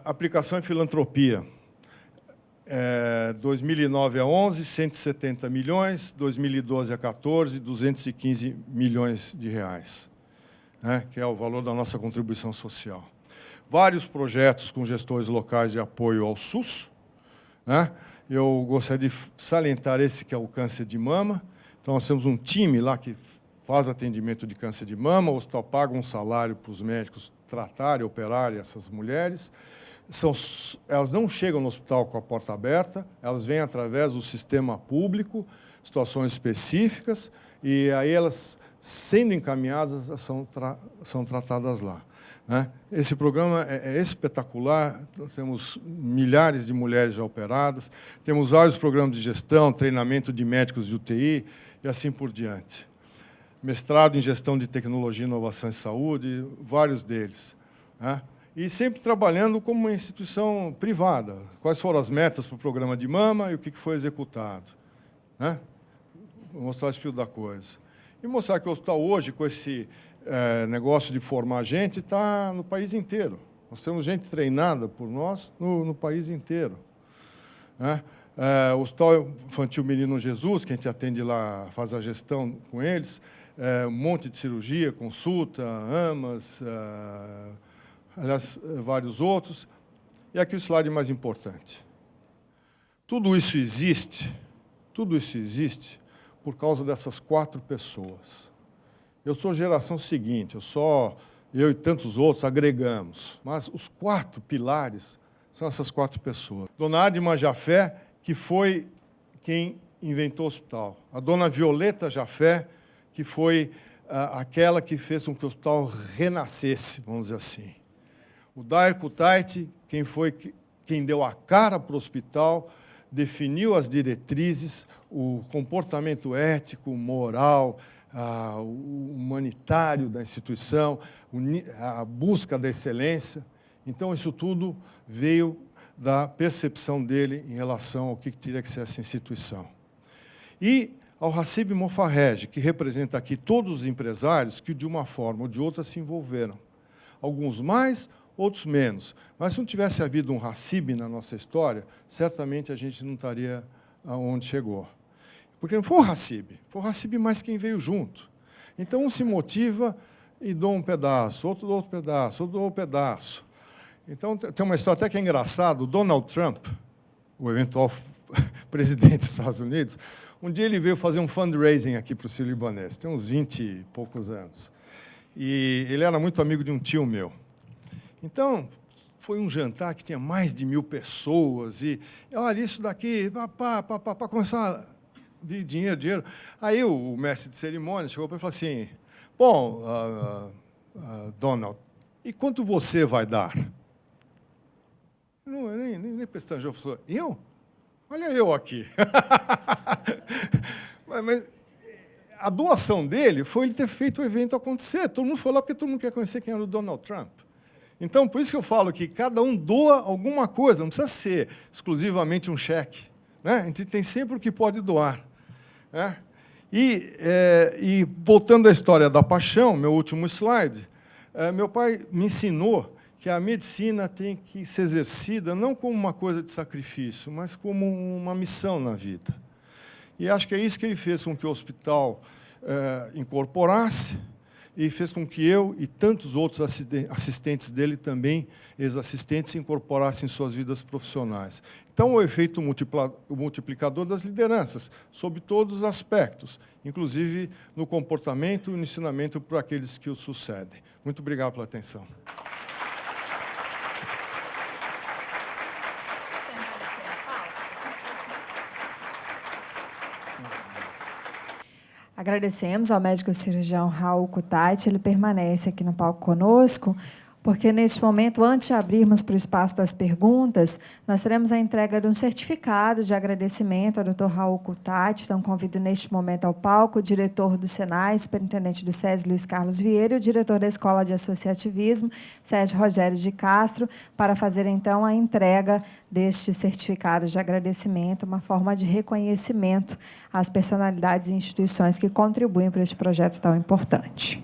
Aplicação em filantropia. 2009 a 11, 170 milhões, 2012 a 14, 215 milhões de reais, né, que é o valor da nossa contribuição social. Vários projetos com gestores locais de apoio ao SUS, né? Eu gostaria de salientar esse que é o câncer de mama. Então, nós temos um time lá que faz atendimento de câncer de mama, o hospital paga um salário para os médicos tratarem, operarem essas mulheres. Elas não chegam no hospital com a porta aberta, elas vêm através do sistema público, situações específicas, e aí elas, sendo encaminhadas, são tratadas lá, né? Esse programa é espetacular, nós temos milhares de mulheres já operadas, temos vários programas de gestão, treinamento de médicos de UTI e assim por diante. Mestrado em Gestão de Tecnologia, Inovação e Saúde, vários deles, né? E sempre trabalhando como uma instituição privada. Quais foram as metas para o programa de mama e o que foi executado, né? Vou mostrar o espírito da coisa. E mostrar que o hospital hoje, com esse negócio de formar gente, está no país inteiro. Nós temos gente treinada por nós no país inteiro, né? O Hospital Infantil Menino Jesus, que a gente atende lá, faz a gestão com eles, um monte de cirurgia, consulta, AMAs, aliás, vários outros. E aqui o slide mais importante. Tudo isso existe por causa dessas 4 pessoas. Eu sou geração seguinte, eu e tantos outros agregamos, mas os 4 pilares são essas 4 pessoas. Dona Adma Jafé, que foi quem inventou o hospital. A dona Violeta Jafé, que foi aquela que fez com que o hospital renascesse, vamos dizer assim. O Dair Kutaiti, quem deu a cara para o hospital, definiu as diretrizes, o comportamento ético, moral, o humanitário da instituição, a busca da excelência. Então, isso tudo veio da percepção dele em relação ao que teria que ser essa instituição. E ao Hassib Mofarrege, que representa aqui todos os empresários que, de uma forma ou de outra, se envolveram. Alguns mais, outros menos. Mas se não tivesse havido um Hassib na nossa história, certamente a gente não estaria onde chegou. Porque não foi o Hassib mais quem veio junto. Então, um se motiva e dou um pedaço, outro dou outro pedaço, outro dou um pedaço. Então, tem uma história até que é engraçada. O Donald Trump, o eventual presidente dos Estados Unidos, um dia ele veio fazer um fundraising aqui para o Sírio-Libanês, tem uns 20 e poucos anos. E ele era muito amigo de um tio meu. Então, foi um jantar que tinha mais de 1000 pessoas, e olha, isso daqui, começou a vir dinheiro. Aí o mestre de cerimônia chegou para ele e falou assim, bom, Donald, e quanto você vai dar? Não, nem pestanjou, falou, eu? Olha eu aqui. Mas a doação dele foi ele ter feito o evento acontecer. Todo mundo foi lá porque todo mundo quer conhecer quem era o Donald Trump. Então, por isso que eu falo que cada um doa alguma coisa, não precisa ser exclusivamente um cheque, né? A gente tem sempre o que pode doar, né? E voltando à história da paixão, meu último slide, meu pai me ensinou que a medicina tem que ser exercida não como uma coisa de sacrifício, mas como uma missão na vida. E acho que é isso que ele fez com que o hospital incorporasse e fez com que eu e tantos outros assistentes dele também, ex-assistentes, incorporassem em suas vidas profissionais. Então, o efeito multiplicador das lideranças, sob todos os aspectos, inclusive no comportamento e no ensinamento para aqueles que o sucedem. Muito obrigado pela atenção. Agradecemos ao médico cirurgião Raul Kutaiti, ele permanece aqui no palco conosco, porque, neste momento, antes de abrirmos para o espaço das perguntas, nós teremos a entrega de um certificado de agradecimento ao Dr. Raul Kutaiti. Então, convido, neste momento, ao palco o diretor do Senai, superintendente do SESI, Luiz Carlos Vieira, e o diretor da Escola de Associativismo, Sérgio Rogério de Castro, para fazer, então, a entrega deste certificado de agradecimento, uma forma de reconhecimento às personalidades e instituições que contribuem para este projeto tão importante.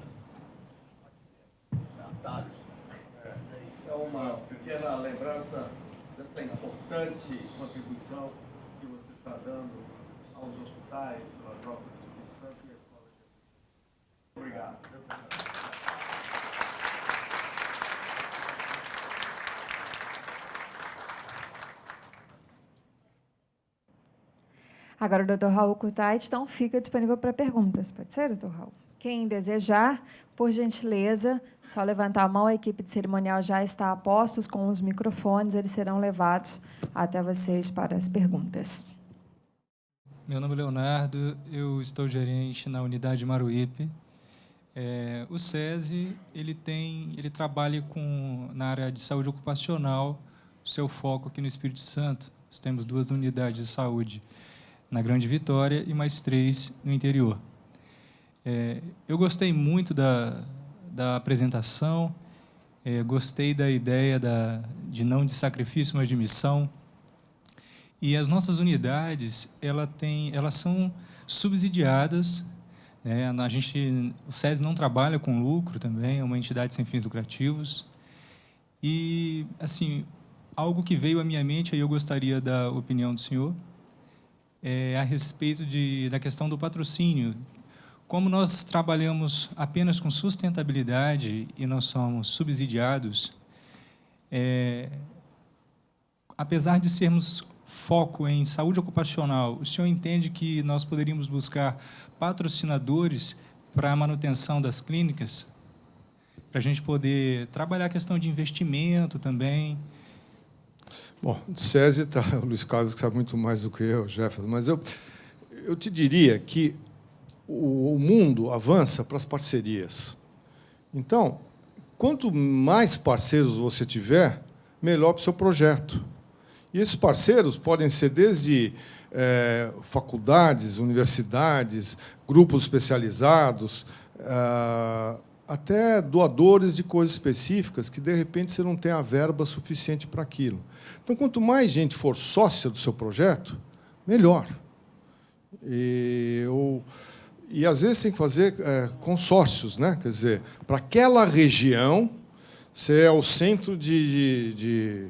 Uma pequena lembrança dessa importante contribuição que você está dando aos hospitais, pela troca do Espírito Santo e a Escola de... Obrigado. Agora, o Dr. Raul Kutaiti, então, fica disponível para perguntas. Pode ser, Dr. Raul? Quem desejar, por gentileza, só levantar a mão, a equipe de cerimonial já está a postos com os microfones, eles serão levados até vocês para as perguntas. Meu nome é Leonardo, eu estou gerente na unidade Maruípe. O SESI ele trabalha na área de saúde ocupacional, o seu foco aqui no Espírito Santo. Nós temos 2 unidades de saúde na Grande Vitória e mais 3 no interior. Eu gostei muito da apresentação, gostei da ideia não de sacrifício, mas de missão. E as nossas unidades, elas são subsidiadas, né? O SESI não trabalha com lucro também, é uma entidade sem fins lucrativos. E, assim, algo que veio à minha mente, aí eu gostaria da opinião do senhor, a respeito da questão do patrocínio. Como nós trabalhamos apenas com sustentabilidade e nós somos subsidiados, apesar de sermos foco em saúde ocupacional, o senhor entende que nós poderíamos buscar patrocinadores para a manutenção das clínicas, para a gente poder trabalhar a questão de investimento também. Bom, o SESI está, o Luiz Carlos que sabe muito mais do que eu, Jefferson, mas eu te diria que o mundo avança para as parcerias. Então, quanto mais parceiros você tiver, melhor para o seu projeto. E esses parceiros podem ser desde faculdades, universidades, grupos especializados, até doadores de coisas específicas que, de repente, você não tem a verba suficiente para aquilo. Então, quanto mais gente for sócia do seu projeto, melhor. E às vezes, tem que fazer consórcios, né? Quer dizer, para aquela região, você é o centro de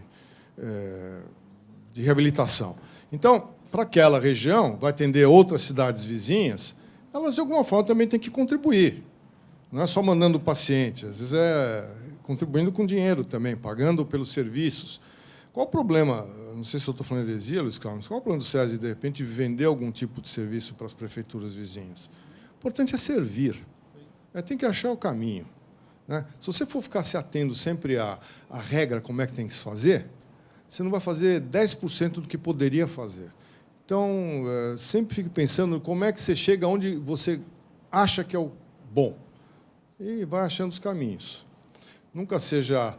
reabilitação. Então, para aquela região, vai atender outras cidades vizinhas, elas, de alguma forma, também têm que contribuir. Não é só mandando o paciente, às vezes é contribuindo com dinheiro também, pagando pelos serviços. Qual o problema, não sei se eu estou falando heresia, Luiz Carlos, qual o problema do SESI, de repente, vender algum tipo de serviço para as prefeituras vizinhas? O importante é servir. Tem que achar o caminho. Né? Se você for ficar se atendo sempre à regra, como é que tem que se fazer, você não vai fazer 10% do que poderia fazer. Então, sempre fique pensando como é que você chega onde você acha que é o bom. E vai achando os caminhos. Nunca seja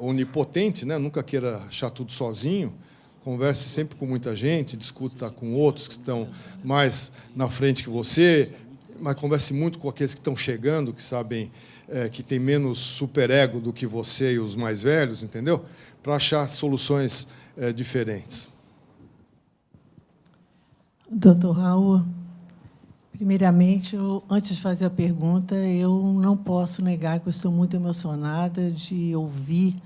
onipotente, né? Nunca queira achar tudo sozinho. Converse sempre com muita gente, discuta com outros que estão mais na frente que você, mas converse muito com aqueles que estão chegando, que sabem que tem menos superego do que você e os mais velhos, entendeu? Para achar soluções diferentes. Doutor Raul, primeiramente, antes de fazer a pergunta, eu não posso negar que eu estou muito emocionada de ouvir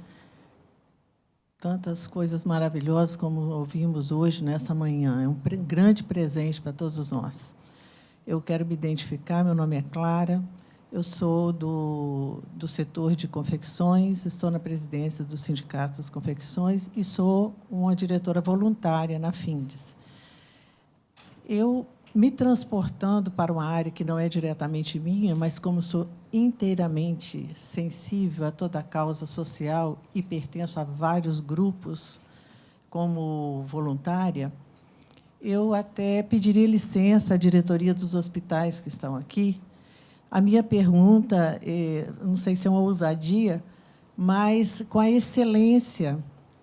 tantas coisas maravilhosas como ouvimos hoje, nessa manhã. É um grande presente para todos nós. Eu quero me identificar, meu nome é Clara, eu sou do setor de confecções, estou na presidência do Sindicato das Confecções e sou uma diretora voluntária na FINDES. Eu, me transportando para uma área que não é diretamente minha, mas como sou inteiramente sensível a toda a causa social e pertenço a vários grupos como voluntária, eu até pediria licença à diretoria dos hospitais que estão aqui. A minha pergunta, não sei se é uma ousadia, mas com a excelência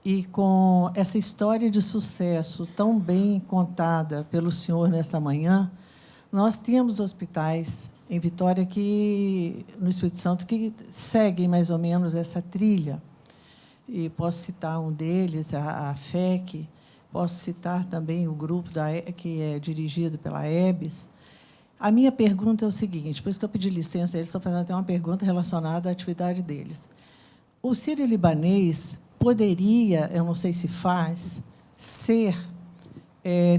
e com essa história de sucesso tão bem contada pelo senhor nesta manhã, nós temos hospitais em Vitória, no Espírito Santo, que seguem mais ou menos essa trilha. E posso citar um deles, a FEC, posso citar também o grupo que é dirigido pela EBS. A minha pergunta é o seguinte, por isso que eu pedi licença, eles estão fazendo até uma pergunta relacionada à atividade deles. O sírio-libanês poderia, eu não sei se faz,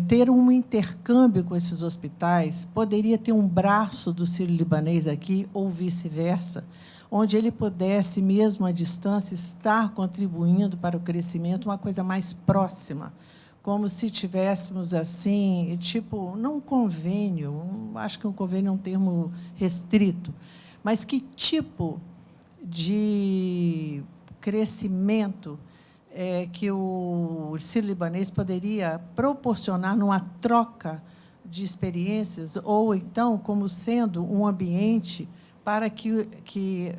ter um intercâmbio com esses hospitais, poderia ter um braço do sírio-libanês aqui, ou vice-versa, onde ele pudesse, mesmo à distância, estar contribuindo para o crescimento, uma coisa mais próxima, como se tivéssemos, assim, tipo, não um convênio, acho que um convênio é um termo restrito, mas que tipo de crescimento que o sírio-libanês poderia proporcionar numa troca de experiências, ou então como sendo um ambiente para que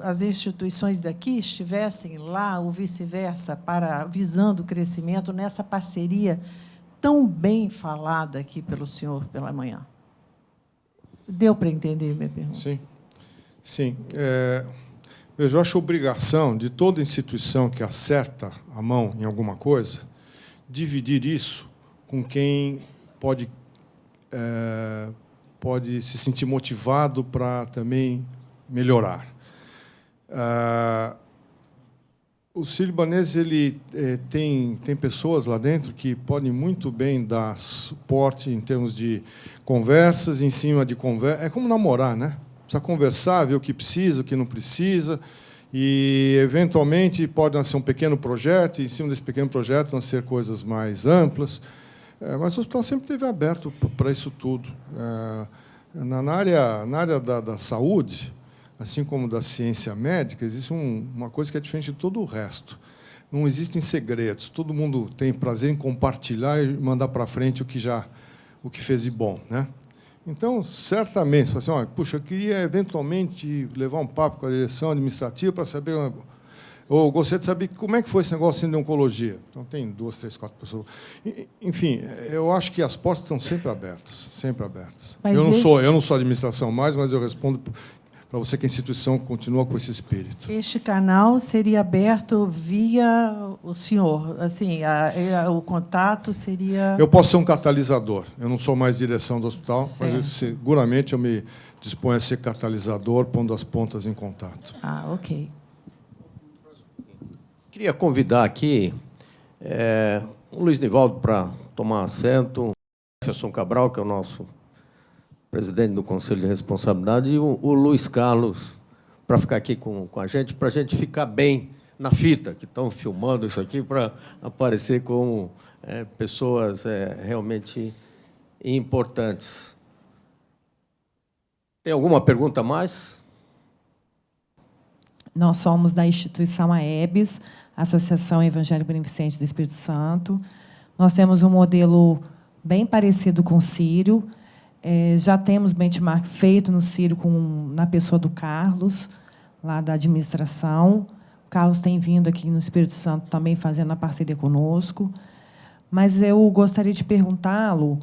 as instituições daqui estivessem lá, ou vice-versa, visando o crescimento nessa parceria tão bem falada aqui pelo senhor pela manhã. Deu para entender minha pergunta? Sim. Sim. Eu acho obrigação de toda instituição que acerta a mão em alguma coisa dividir isso com quem pode se sentir motivado para também melhorar. O sírio-libanês tem pessoas lá dentro que podem muito bem dar suporte em termos de conversas, em cima de conversa. É como namorar, né? Precisa conversar, ver o que precisa, o que não precisa, e, eventualmente, pode nascer um pequeno projeto, e, em cima desse pequeno projeto, nascer coisas mais amplas. Mas o hospital sempre esteve aberto para isso tudo. Na área da saúde, assim como da ciência médica, existe uma coisa que é diferente de todo o resto. Não existem segredos. Todo mundo tem prazer em compartilhar e mandar para frente o que fez de bom, né? Então, certamente, você fala assim, puxa, eu queria eventualmente levar um papo com a direção administrativa para saber, ou gostaria de saber como é que foi esse negócio de oncologia. Então, tem 2, 3, 4 pessoas. Enfim, eu acho que as portas estão sempre abertas, sempre abertas. Eu não sou administração mais, mas eu respondo para você que a instituição continua com esse espírito. Este canal seria aberto via o senhor, assim, o contato seria... Eu posso ser um catalisador. Eu não sou mais direção do hospital, certo. Mas seguramente eu me disponho a ser catalisador, pondo as pontas em contato. Ok. Queria convidar aqui o Luiz Nivaldo para tomar assento, o Jefferson Cabral, que é o nosso presidente do Conselho de Responsabilidade, e o Luiz Carlos, para ficar aqui com a gente, para a gente ficar bem na fita, que estão filmando isso aqui, para aparecer como pessoas realmente importantes. Tem alguma pergunta a mais? Nós somos da instituição AEBS, Associação Evangélica Beneficente do Espírito Santo. Nós temos um modelo bem parecido com o Círio. Já temos benchmark feito no Círio na pessoa do Carlos, lá da administração. O Carlos tem vindo aqui no Espírito Santo também fazendo a parceria conosco. Mas eu gostaria de perguntá-lo,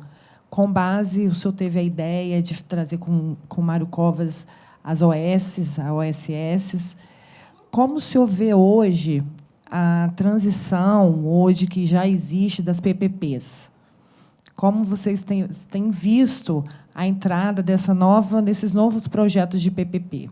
com base, o senhor teve a ideia de trazer com o Mário Covas as OSS, como o senhor vê hoje a transição hoje que já existe das PPPs? Como vocês têm visto a entrada desses novos projetos de PPP,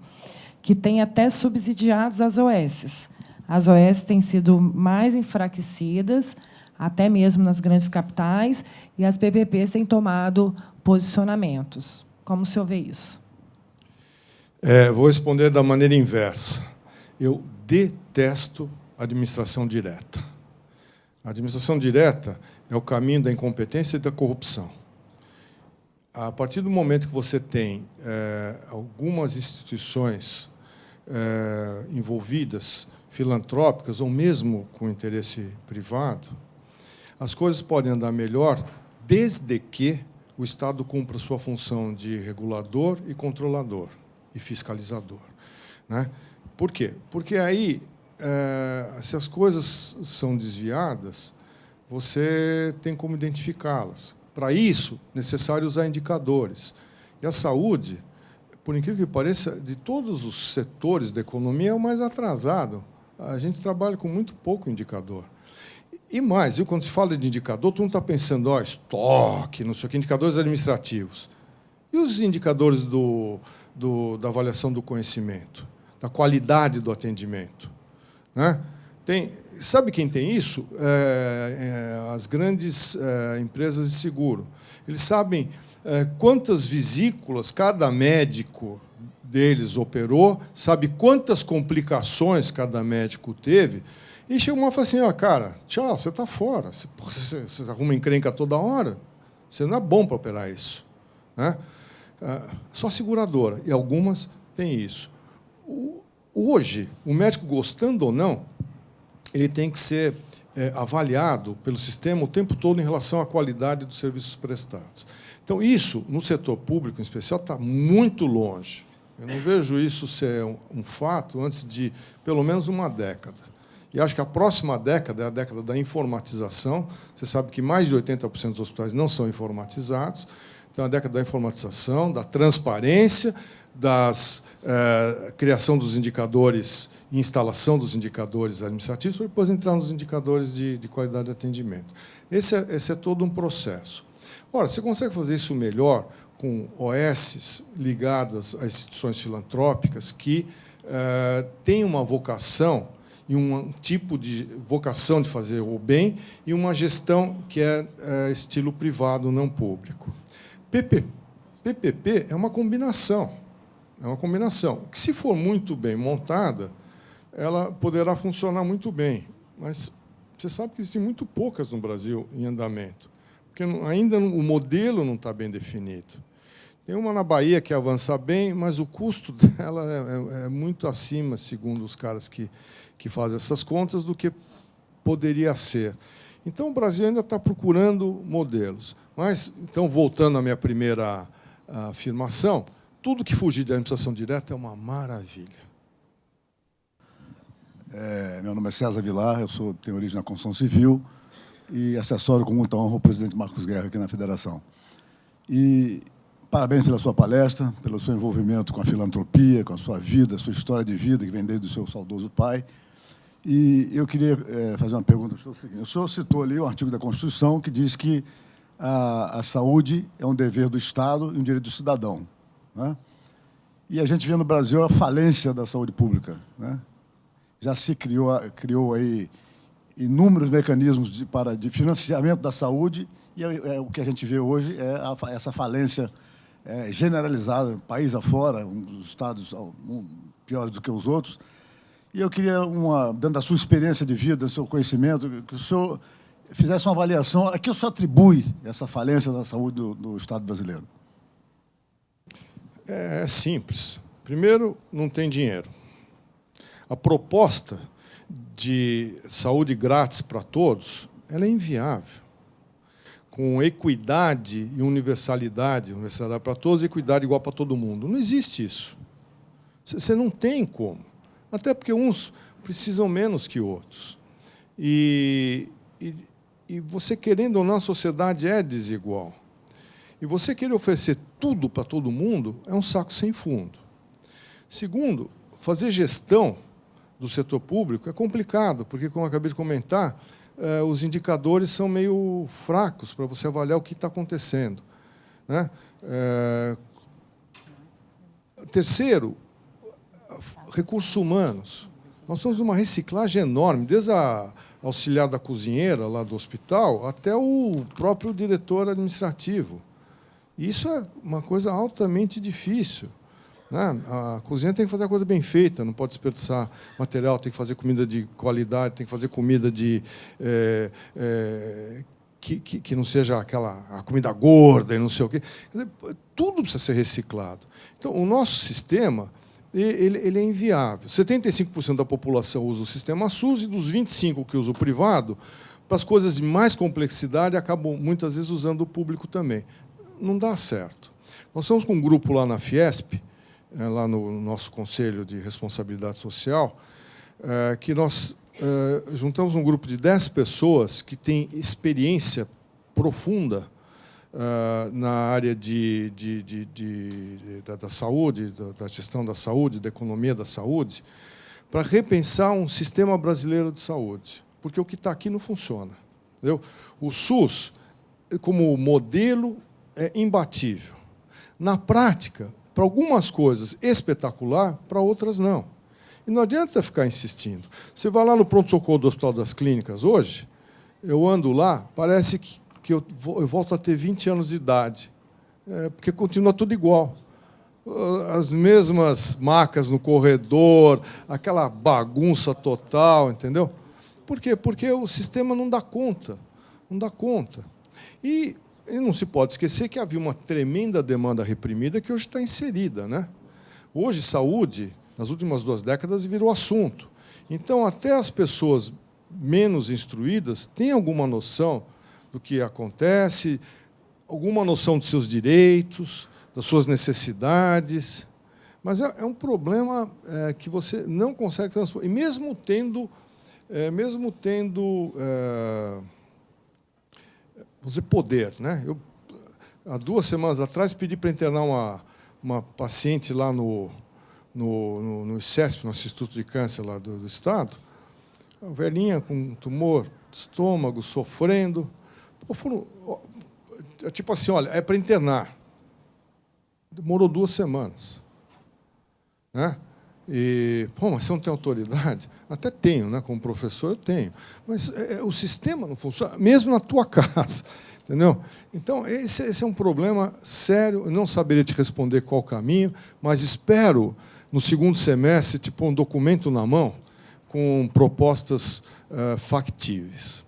que têm até subsidiados as OS? As OS têm sido mais enfraquecidas, até mesmo nas grandes capitais, e as PPPs têm tomado posicionamentos. Como o senhor vê isso? Vou responder da maneira inversa. Eu detesto administração direta. A administração direta é o caminho da incompetência e da corrupção. A partir do momento que você tem algumas instituições envolvidas, filantrópicas, ou mesmo com interesse privado, as coisas podem andar melhor desde que o Estado cumpra sua função de regulador e controlador e fiscalizador, né? Por quê? Porque aí, se as coisas são desviadas, você tem como identificá-las. Para isso, é necessário usar indicadores. E a saúde, por incrível que pareça, de todos os setores da economia, é o mais atrasado. A gente trabalha com muito pouco indicador. E mais, viu, quando se fala de indicador, todo mundo está pensando, estoque, não sei o que, indicadores administrativos. E os indicadores da avaliação do conhecimento, da qualidade do atendimento, né? Sabe quem tem isso? As grandes empresas de seguro. Eles sabem quantas vesículas cada médico deles operou, sabe quantas complicações cada médico teve, e chegou uma e falou assim, cara, tchau, você está fora, você arruma encrenca toda hora, você não é bom para operar isso, né? Só seguradora, e algumas têm isso. Hoje, o médico, gostando ou não, ele tem que ser avaliado pelo sistema o tempo todo em relação à qualidade dos serviços prestados. Então, isso, no setor público, em especial, está muito longe. Eu não vejo isso ser um fato antes de, pelo menos, uma década. E acho que a próxima década é a década da informatização. Você sabe que mais de 80% dos hospitais não são informatizados. Então, a década da informatização, da transparência, da criação dos indicadores, instalação dos indicadores administrativos, para depois entrar nos indicadores de qualidade de atendimento. Esse é todo um processo. Ora, você consegue fazer isso melhor com OS ligadas a instituições filantrópicas que têm uma vocação e um tipo de vocação de fazer o bem e uma gestão que é estilo privado, não público. PPP é uma combinação. É uma combinação que, se for muito bem montada, ela poderá funcionar muito bem. Mas você sabe que existem muito poucas no Brasil em andamento, porque ainda o modelo não está bem definido. Tem uma na Bahia que avança bem, mas o custo dela é muito acima, segundo os caras que fazem essas contas, do que poderia ser. Então, o Brasil ainda está procurando modelos. Mas, então, voltando à minha primeira afirmação, tudo que fugir da administração direta é uma maravilha. Meu nome é César Vilar, eu tenho origem na construção civil e assessoro com muita honra o presidente Marcos Guerra aqui na Federação. E parabéns pela sua palestra, pelo seu envolvimento com a filantropia, com a sua vida, a sua história de vida, que vem desde o seu saudoso pai. E eu queria fazer uma pergunta para o senhor. O senhor citou ali um artigo da Constituição que diz que a saúde é um dever do Estado e um direito do cidadão, né? E a gente vê no Brasil a falência da saúde pública, né? Já se criou aí inúmeros mecanismos de financiamento da saúde, e o que a gente vê hoje é essa falência generalizada, país afora, um dos estados piores do que os outros. E eu queria, dentro da sua experiência de vida, do seu conhecimento, que o senhor fizesse uma avaliação a que o senhor atribui essa falência da saúde do Estado brasileiro. É simples. Primeiro, não tem dinheiro. A proposta de saúde grátis para todos, ela é inviável. Com equidade e universalidade para todos e equidade igual para todo mundo. Não existe isso. Você não tem como. Até porque uns precisam menos que outros. E você, querendo ou não, a sociedade é desigual. E você querer oferecer tudo para todo mundo é um saco sem fundo. Segundo, fazer gestão do setor público é complicado, porque, como eu acabei de comentar, os indicadores são meio fracos para você avaliar o que está acontecendo, né? Terceiro, recursos humanos. Nós temos uma reciclagem enorme, desde a auxiliar da cozinheira lá do hospital até o próprio diretor administrativo. E isso é uma coisa altamente difícil, né? A cozinha tem que fazer a coisa bem feita, não pode desperdiçar material, tem que fazer comida de qualidade, tem que fazer comida que não seja a comida gorda e não sei o quê. Quer dizer, tudo precisa ser reciclado. Então, o nosso sistema ele é inviável. 75% da população usa o sistema SUS e dos 25% que usa o privado, para as coisas de mais complexidade, acabam muitas vezes usando o público também. Não dá certo. Nós estamos com um grupo lá na Fiesp, lá no nosso Conselho de Responsabilidade Social, que nós juntamos um grupo de 10 pessoas que têm experiência profunda na área da saúde, da gestão da saúde, da economia da saúde, para repensar um sistema brasileiro de saúde. Porque o que está aqui não funciona. Entendeu? O SUS, como modelo, é imbatível. Na prática, para algumas coisas espetacular, para outras não. E não adianta ficar insistindo. Você vai lá no pronto-socorro do Hospital das Clínicas hoje, eu ando lá, parece que eu volto a ter 20 anos de idade, porque continua tudo igual. As mesmas macas no corredor, aquela bagunça total, entendeu? Por quê? Porque o sistema não dá conta. Não dá conta. E não se pode esquecer que havia uma tremenda demanda reprimida que hoje está inserida, né? Hoje, saúde, nas últimas 2 décadas, virou assunto. Então, até as pessoas menos instruídas têm alguma noção do que acontece, alguma noção dos seus direitos, das suas necessidades. Mas é um problema que você não consegue transpor. E mesmo tendo vamos dizer, poder, né? Eu, há 2 semanas atrás, pedi para internar uma paciente lá no ICESP, no Instituto de Câncer lá do Estado, uma velhinha com tumor de estômago, sofrendo. Tipo assim, olha, é para internar. Demorou 2 semanas. Né? E, mas você não tem autoridade? Até tenho, né? Como professor eu tenho. Mas o sistema não funciona, mesmo na tua casa. Entendeu? Então, esse é um problema sério. Eu não saberia te responder qual o caminho, mas espero, no 2º semestre, tipo, um documento na mão com propostas factíveis.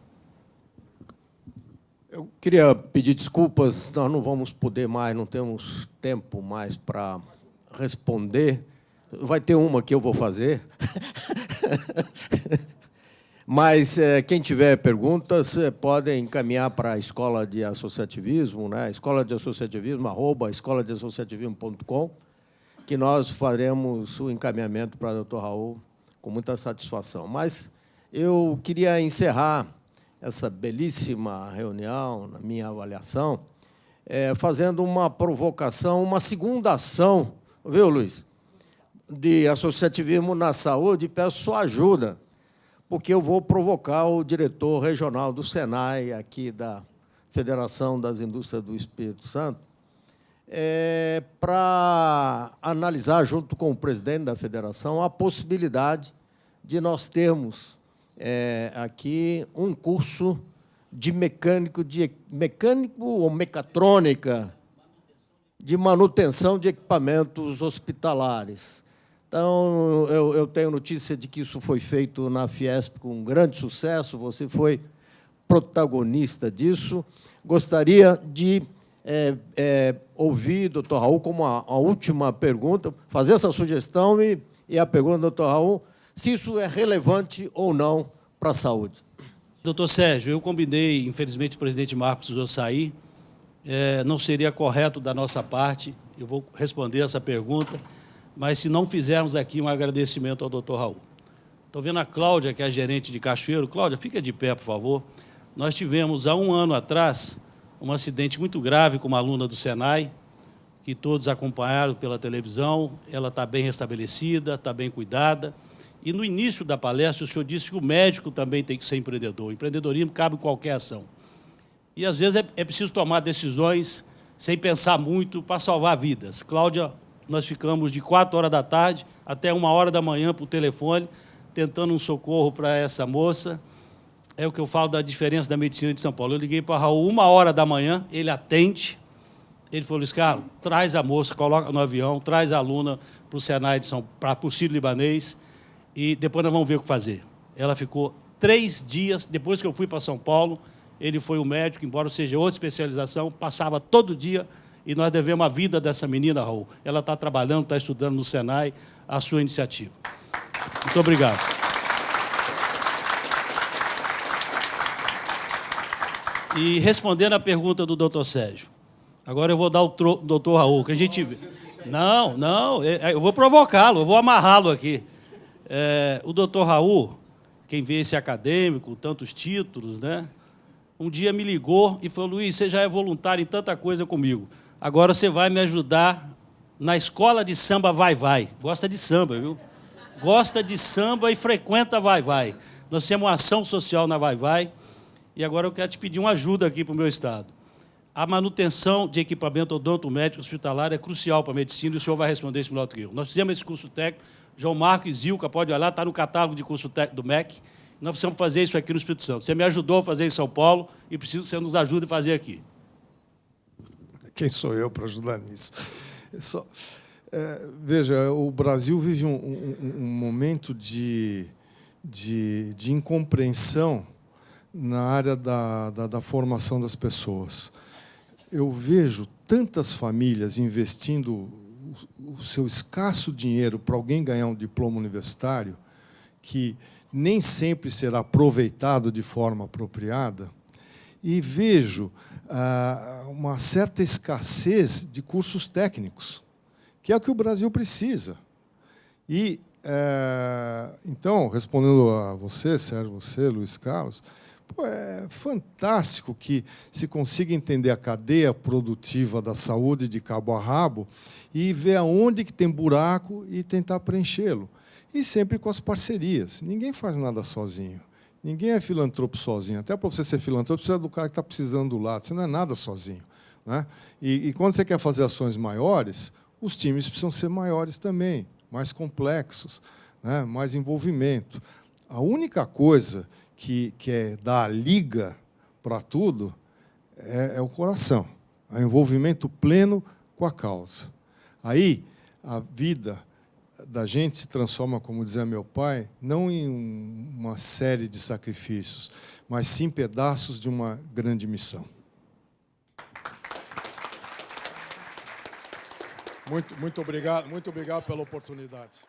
Eu queria pedir desculpas, nós não vamos poder mais, não temos tempo mais para responder. Vai ter uma que eu vou fazer. Mas quem tiver perguntas, podem encaminhar para a Escola de Associativismo, né? Escola de Associativismo, @escoladeassociativismo.com, que nós faremos o encaminhamento para o Dr. Raul com muita satisfação. Mas eu queria encerrar essa belíssima reunião, na minha avaliação, fazendo uma provocação, uma segunda ação, viu, Luiz, de associativismo na saúde, peço sua ajuda, porque eu vou provocar o diretor regional do SENAI, aqui da Federação das Indústrias do Espírito Santo, para analisar, junto com o presidente da federação, a possibilidade de nós termos aqui um curso de mecânico ou mecatrônica, de manutenção de equipamentos hospitalares. Então, eu tenho notícia de que isso foi feito na Fiesp com grande sucesso, você foi protagonista disso. Gostaria de ouvir, doutor Raul, como a última pergunta, fazer essa sugestão e a pergunta do doutor Raul, se isso é relevante ou não para a saúde. Doutor Sérgio, eu combinei, infelizmente o presidente Marcos precisou sair, não seria correto da nossa parte, eu vou responder essa pergunta, mas se não fizermos aqui um agradecimento ao doutor Raul. Estou vendo a Cláudia, que é a gerente de Cachoeiro. Cláudia, fica de pé, por favor. Nós tivemos, há um ano atrás, um acidente muito grave com uma aluna do SENAI, que todos acompanharam pela televisão. Ela está bem restabelecida, está bem cuidada. E, no início da palestra, o senhor disse que o médico também tem que ser empreendedor. O empreendedorismo cabe em qualquer ação. E, às vezes, é preciso tomar decisões sem pensar muito para salvar vidas. Cláudia, nós ficamos de 4 horas da tarde até 1 hora da manhã por telefone, tentando um socorro para essa moça. É o que eu falo da diferença da medicina de São Paulo. Eu liguei para o Raul 1 hora da manhã, ele atende. Ele falou, Luiz Carlos, traz a moça, coloca no avião, traz a aluna para o Senai para o Sírio-Libanês, e depois nós vamos ver o que fazer. Ela ficou 3 dias, depois que eu fui para São Paulo, ele foi o médico, embora seja outra especialização, passava todo dia, e nós devemos a vida dessa menina, Raul. Ela está trabalhando, está estudando no Senai, a sua iniciativa. Muito obrigado. E respondendo a pergunta do doutor Sérgio, agora eu vou dar o doutor Raul, que a gente vê. Não, eu vou provocá-lo, eu vou amarrá-lo aqui. O doutor Raul, quem vê esse acadêmico, tantos títulos, né? Um dia me ligou e falou, Luiz, você já é voluntário em tanta coisa comigo. Agora você vai me ajudar na escola de samba Vai-Vai. Gosta de samba, viu? Gosta de samba e frequenta Vai-Vai. Nós temos uma ação social na Vai-Vai e agora eu quero te pedir uma ajuda aqui para o meu estado. A manutenção de equipamento odontomédico hospitalar é crucial para a medicina e o senhor vai responder isso melhor do que eu. Nós fizemos esse curso técnico, João Marcos Zilca, pode olhar, está no catálogo de curso técnico do MEC. Nós precisamos fazer isso aqui no Espírito Santo. Você me ajudou a fazer em São Paulo e preciso que você nos ajude a fazer aqui. Quem sou eu para ajudar nisso? Veja, o Brasil vive um momento de incompreensão na área da formação das pessoas. Eu vejo tantas famílias investindo o seu escasso dinheiro para alguém ganhar um diploma universitário que nem sempre será aproveitado de forma apropriada, e vejo uma certa escassez de cursos técnicos, que é o que o Brasil precisa. E, então, respondendo a você, Sérgio, você, Luiz Carlos, é fantástico que se consiga entender a cadeia produtiva da saúde de cabo a rabo e ver aonde que tem buraco e tentar preenchê-lo. E sempre com as parcerias. Ninguém faz nada sozinho. Ninguém é filantropo sozinho. Até para você ser filantropo, precisa do cara que está precisando do lado. Você não é nada sozinho, né? E quando você quer fazer ações maiores, os times precisam ser maiores também, mais complexos, né? Mais envolvimento. A única coisa que é dar a liga para tudo é o coração. É o envolvimento pleno com a causa. Aí, a vida da gente se transforma, como dizia meu pai, não em uma série de sacrifícios, mas sim pedaços de uma grande missão. Muito obrigado pela oportunidade.